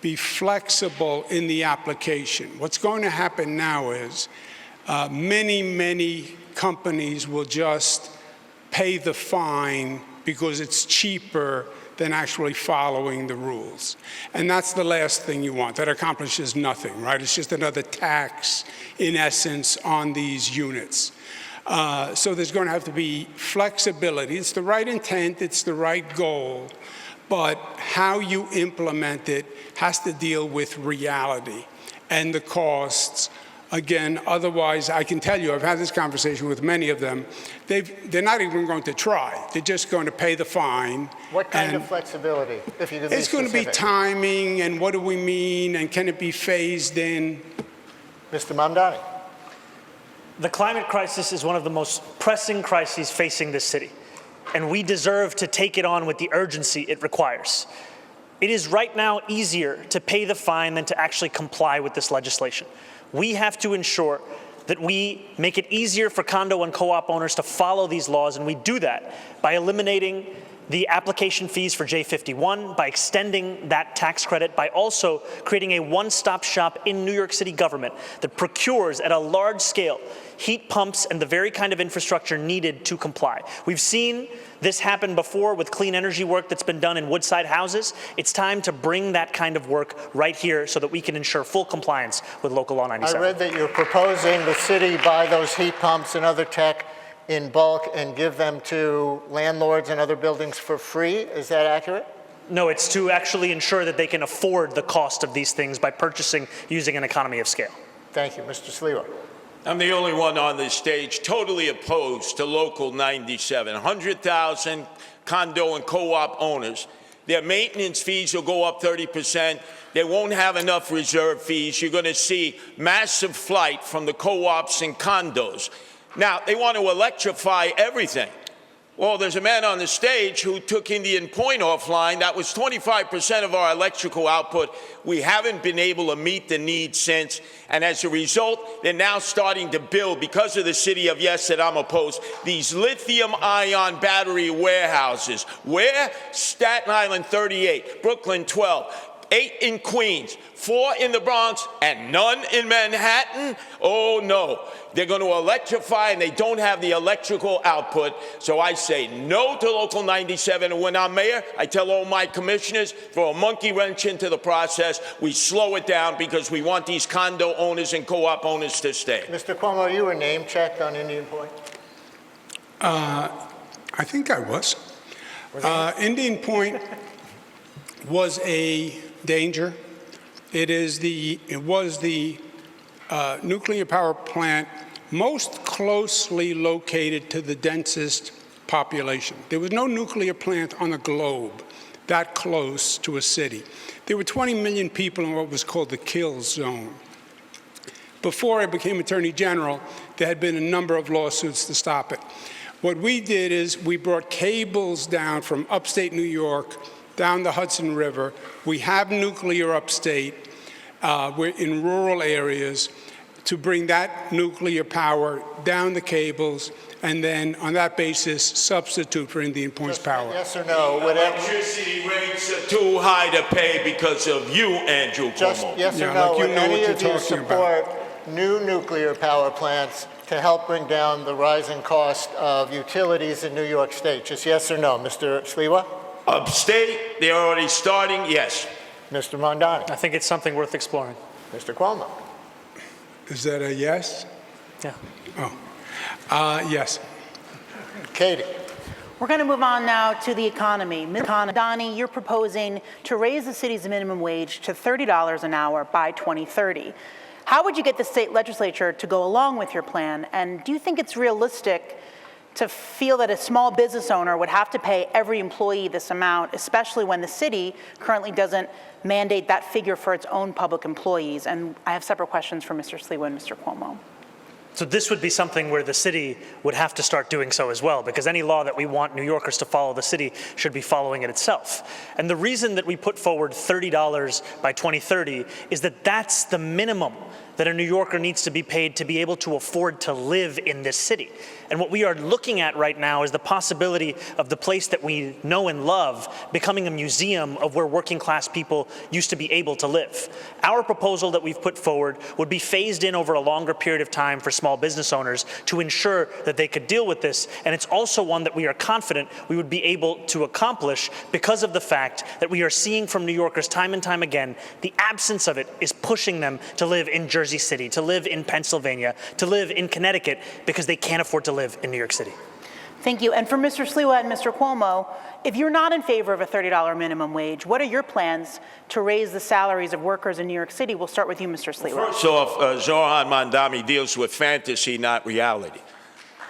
be flexible in the application. What's going to happen now is many companies will just pay the fine because it's cheaper than actually following the rules. And that's the last thing you want. That accomplishes nothing, right? It's just another tax, in essence, on these units. So there's going to have to be flexibility. It's the right intent, it's the right goal, but how you implement it has to deal with reality and the costs. Again, otherwise, I can tell you, I've had this conversation with many of them, they're not even going to try. They're just going to pay the fine. What kind of flexibility, if you could be It's going to be timing, and what do we mean, and can it be phased in? Mr. Mamdani. The climate crisis is one of the most pressing crises facing this city, and we deserve to take it on with the urgency it requires. It is right now easier to pay the fine than to actually comply with this legislation. We have to ensure that we make it easier for condo and co-op owners to follow these laws, and we do that by eliminating the application fees for J51, by extending that tax credit, by also creating a one-stop shop in New York City government that procures at a large scale heat pumps and the very kind of infrastructure needed to comply. We've seen this happen before with clean energy work that's been done in Woodside houses. It's time to bring that kind of work right here so that we can ensure full compliance with Local Law 97. I read that you're proposing the city buy those heat pumps and other tech in bulk and give them to landlords and other buildings for free. Is that accurate? No, it's to actually ensure that they can afford the cost of these things by purchasing using an economy of scale. Thank you. Mr. Sliwa. I'm the only one on this stage totally opposed to Local 97. 100,000 condo and co-op owners. Their maintenance fees will go up 30%. They won't have enough reserve fees. You're going to see massive flight from the co-ops and condos. Now, they want to electrify everything. Well, there's a man on the stage who took Indian Point offline. That was 25% of our electrical output. We haven't been able to meet the need since. And as a result, they're now starting to build, because of the city of yes that I'm opposed, these lithium-ion battery warehouses. Where? Staten Island 38, Brooklyn 12. 8 in Queens, 4 in the Bronx, and none in Manhattan? Oh, no. They're going to electrify, and they don't have the electrical output. So I say no to Local 97. And when I'm mayor, I tell all my commissioners, throw a monkey wrench into the process. We slow it down because we want these condo owners and co-op owners to stay. Mr. Cuomo, you were name checked on Indian Point? I think I was. Indian Point was a danger. It was the nuclear power plant most closely located to the densest population. There was no nuclear plant on the globe that close to a city. There were 20 million people in what was called the kill zone. Before I became Attorney General, there had been a number of lawsuits to stop it. What we did is we brought cables down from upstate New York down the Hudson River. We have nuclear upstate. We're in rural areas to bring that nuclear power down the cables, and then on that basis substitute for Indian Point's power. Yes or no? Electricity rates are too high to pay because of you, Andrew Cuomo. Just yes or Yeah, no? like you Would know any what you're of you talking about. support new nuclear power plants to help bring down the rising cost of utilities in New York State? Just yes or no, Mr. Sliwa? Upstate, they're already starting, yes. Mr. Mamdani? I think it's something worth exploring. Mr. Cuomo? Is that a yes? Yeah. Oh, yes. Katie? We're going to move on now to the economy. Ms. Mamdani, you're proposing to raise the city's minimum wage to $30 an hour by 2030. How would you get the state legislature to go along with your plan? And do you think it's realistic to feel that a small business owner would have to pay every employee this amount, especially when the city currently doesn't mandate that figure for its own public employees? And I have separate questions for Mr. Sliwa and Mr. Cuomo. So this would be something where the city would have to start doing so as well, because any law that we want New Yorkers to follow, the city should be following it itself. And the reason that we put forward $30 by 2030 is that that's the minimum that a New Yorker needs to be paid to be able to afford to live in this city. And what we are looking at right now is the possibility of the place that we know and love becoming a museum of where working class people used to be able to live. Our proposal that we've put forward would be phased in over a longer period of time for small business owners to ensure that they could deal with this. And it's also one that we are confident we would be able to accomplish because of the fact that we are seeing from New Yorkers time and time again, the absence of it is pushing them to live in Jersey City, to live in Pennsylvania, to live in Connecticut, because they can't afford to live in New York City. Thank you. And for Mr. Sliwa and Mr. Cuomo, if you're not in favor of a $30 minimum wage, what are your plans to raise the salaries of workers in New York City? We'll start with you, Mr. Sliwa. First off, Zohran Mamdani deals with fantasy, not reality.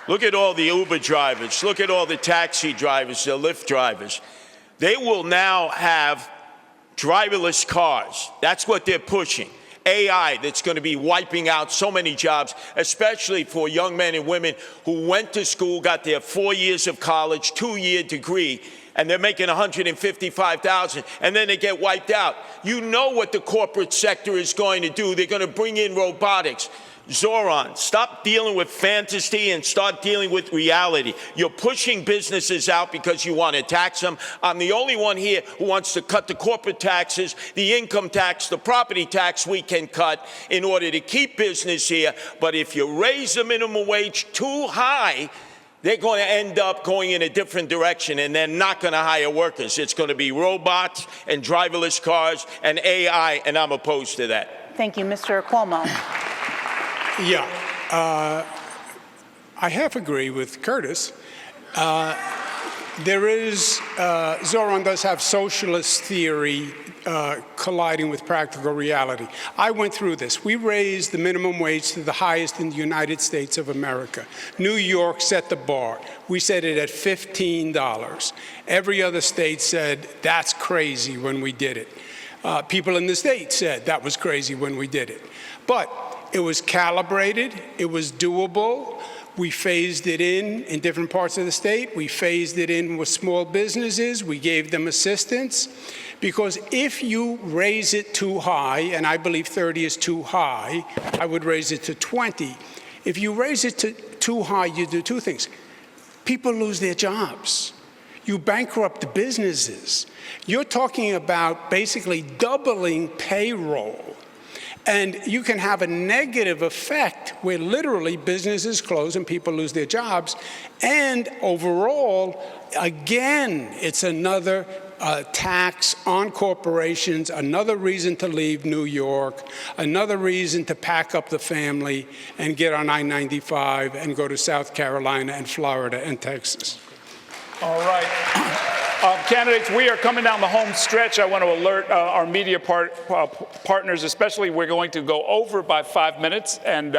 Look at all the Uber drivers. Look at all the taxi drivers, the Lyft drivers. They will now have driverless cars. That's what they're pushing. AI that's going to be wiping out so many jobs, especially for young men and women who went to school, got their 4 years of college, 2-year degree, and they're making $155,000, and then they get wiped out. You know what the corporate sector is going to do. They're going to bring in robotics. Zohran, stop dealing with fantasy and start dealing with reality. You're pushing businesses out because you want to tax them. I'm the only one here who wants to cut the corporate taxes, the income tax, the property tax we can cut in order to keep business here. But if you raise the minimum wage too high, they're going to end up going in a different direction, and they're not going to hire workers. It's going to be robots and driverless cars and AI, and I'm opposed to that. Thank you. Mr. Cuomo. Yeah, I half agree with Curtis. Zohran does have socialist theory colliding with practical reality. I went through this. We raised the minimum wage to the highest in the United States of America. New York set the bar. We set it at $15. Every other state said, that's crazy when we did it. People in the state said that was crazy when we did it. But it was calibrated, it was doable. We phased it in different parts of the state. We phased it in with small businesses. We gave them assistance. Because if you raise it too high, and I believe 30 is too high, I would raise it to 20. If you raise it to too high, you do two things. People lose their jobs. You bankrupt the businesses. You're talking about basically doubling payroll. And you can have a negative effect where literally businesses close and people lose their jobs. And overall, again, it's another tax on corporations, another reason to leave New York, another reason to pack up the family and get on I-95 and go to South Carolina and Florida and Texas. All right. Candidates, we are coming down the home stretch. I want to alert our media partners, especially we're going to go over by 5 minutes, and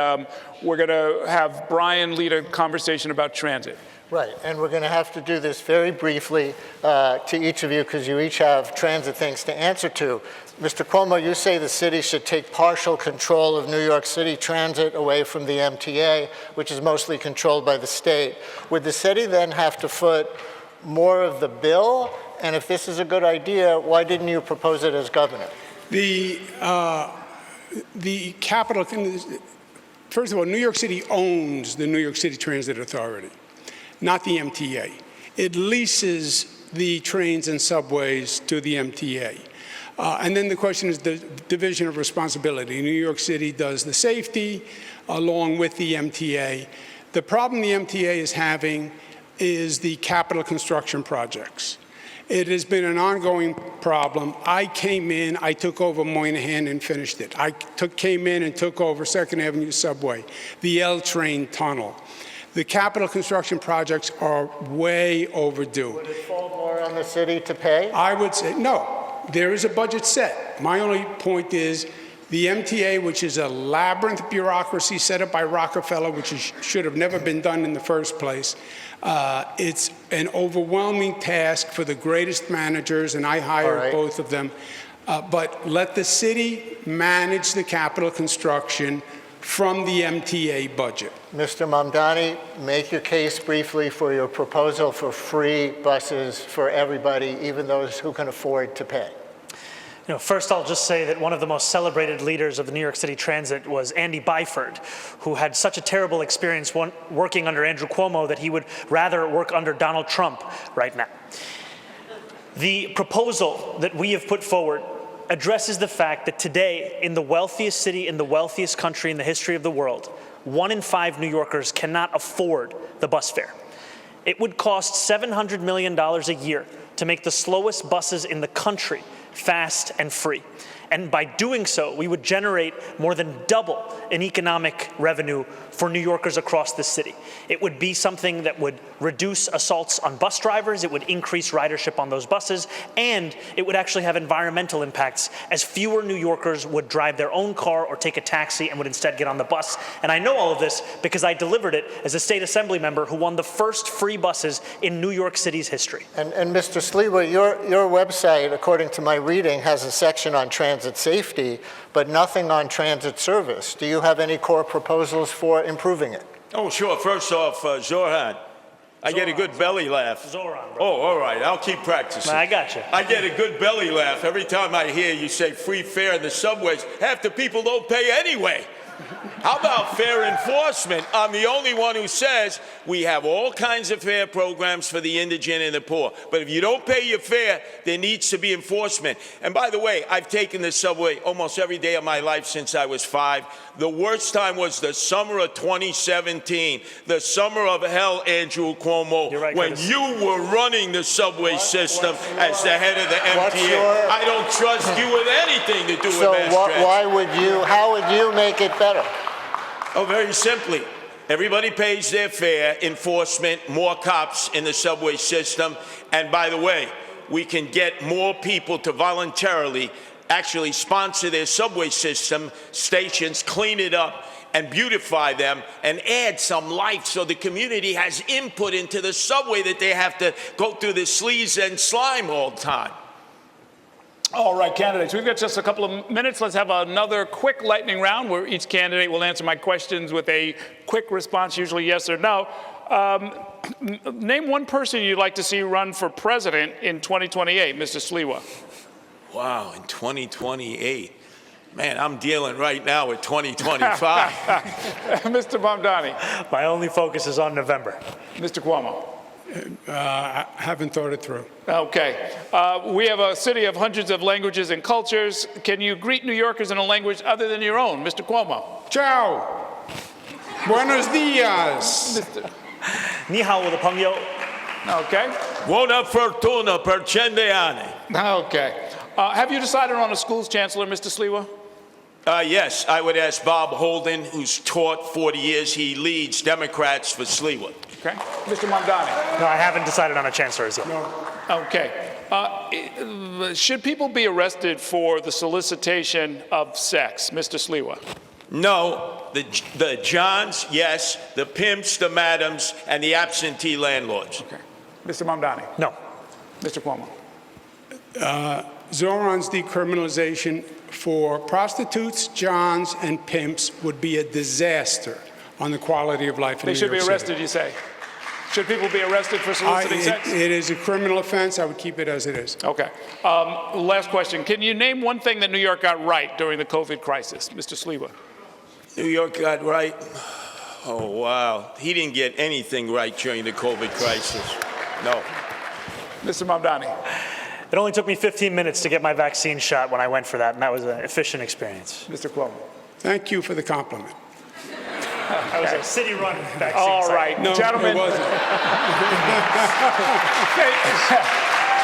we're going to have Brian lead a conversation about transit. Right, and we're going to have to do this very briefly to each of you because you each have transit things to answer to. Mr. Cuomo, you say the city should take partial control of New York City transit away from the MTA, which is mostly controlled by the state. Would the city then have to foot more of the bill? And if this is a good idea, why didn't you propose it as governor? The capital, first of all, New York City owns the New York City Transit Authority, not the MTA. It leases the trains and subways to the MTA. And then the question is the division of responsibility. New York City does the safety along with the MTA. The problem the MTA is having is the capital construction projects. It has been an ongoing problem. I came in, I took over Moynihan and finished it. I came in and took over 2nd Avenue Subway, the L train tunnel. The capital construction projects are way overdue. Would it fall more on the city to pay? I would say, no, there is a budget set. My only point is the MTA, which is a labyrinth bureaucracy set up by Rockefeller, which should have never been done in the first place, it's an overwhelming task for the greatest managers, and I hired both of them. But let the city manage the capital construction from the MTA budget. Mr. Mamdani, make your case briefly for your proposal for free buses for everybody, even those who can afford to pay. First I'll just say that one of the most celebrated leaders of the New York City Transit was Andy Byford, who had such a terrible experience working under Andrew Cuomo that he would rather work under Donald Trump right now. The proposal that we have put forward addresses the fact that today, in the wealthiest city, in the wealthiest country in the history of the world, 1 in 5 New Yorkers cannot afford the bus fare. It would cost $700 million a year to make the slowest buses in the country fast and free. And by doing so, we would generate more than double in economic revenue for New Yorkers across the city. It would be something that would reduce assaults on bus drivers, it would increase ridership on those buses, and it would actually have environmental impacts as fewer New Yorkers would drive their own car or take a taxi and would instead get on the bus. And I know all of this because I delivered it as a state assembly member who won the first free buses in New York City's history. And Mr. Sliwa, your website, according to my reading, has a section on transit safety, but nothing on transit service. Do you have any core proposals for improving it? Oh, sure. First off, Zohran, I get a good belly laugh. Zohran, bro. Oh, all right. I'll keep practicing. I got you. I get a good belly laugh every time I hear you say free fare in the subways. Half the people don't pay anyway. How about fair enforcement? I'm the only one who says we have all kinds of fare programs for the indigent and the poor. But if you don't pay your fare, there needs to be enforcement. And by the way, I've taken the subway almost every day of my life since I was 5. The worst time was the summer of 2017, the summer of hell, Andrew Cuomo, right, when Curtis. you were running the subway system as the head of the MTA. I don't trust you with anything to do with mass transit. How would you make it better? Oh, very simply. Everybody pays their fare, enforcement, more cops in the subway system. And by the way, we can get more people to voluntarily actually sponsor their subway system stations, clean it up, and beautify them, and add some life so the community has input into the subway that they have to go through the sleaze and slime all the time. All right, candidates, we've got just a couple of minutes. Let's have another quick lightning round where each candidate will answer my questions with a quick response, usually yes or no. Name one person you'd like to see run for president in 2028, Mr. Sliwa. Wow, in 2028. Man, I'm dealing right now with 2025. Mr. Mamdani. My only focus is on November. Mr. Cuomo. I haven't thought it through. Okay. We have a city of hundreds of languages and cultures. Can you greet New Yorkers in a language other than your own? Mr. Cuomo. Ciao. Buenos dias. Ni hao, 我的朋友. Okay. Buona fortuna per 100 anni. Okay. Have you decided on a school's chancellor, Mr. Sliwa? Yes, I would ask Bob Holden, who's taught 40 years. He leads Democrats for Sliwa. Okay. Mr. Mamdani. No, I haven't decided on a chancellor as yet. Okay. Should people be arrested for the solicitation of sex, Mr. Sliwa? No, the Johns, yes, the pimps, the madams, and the absentee landlords. Okay. Mr. Mamdani. No. Mr. Cuomo. Zohran's decriminalization for prostitutes, Johns, and pimps would be a disaster on the quality of life in New York City. They should be arrested, you say? Should people be arrested for soliciting sex? It is a criminal offense. I would keep it as it is. Okay. Last question. Can you name one thing that New York got right during the COVID crisis? Mr. Sliwa. New York got right. Oh, wow. He didn't get anything right during the COVID crisis. No. Mr. Mamdani. It only took me 15 minutes to get my vaccine shot when I went for that, and that was an efficient experience. Mr. Cuomo. Thank you for the compliment. That was a city-run vaccine. All right, No, gentlemen. it wasn't.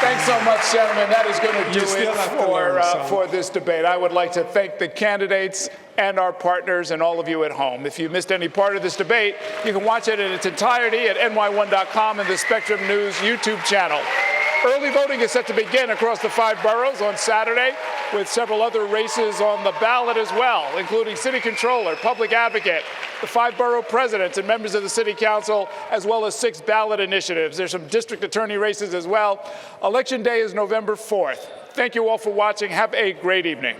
Thanks so much, gentlemen. That is going to do still have to learn it some. for this debate. I would like to thank the candidates and our partners and all of you at home. If you missed any part of this debate, you can watch it in its entirety at ny1.com and the Spectrum News YouTube channel. Early voting is set to begin across the 5 boroughs on Saturday, with several other races on the ballot as well, including city controller, public advocate, the 5 borough presidents and members of the city council, as well as 6 ballot initiatives. There's some district attorney races as well. Election day is November 4th. Thank you all for watching. Have a great evening.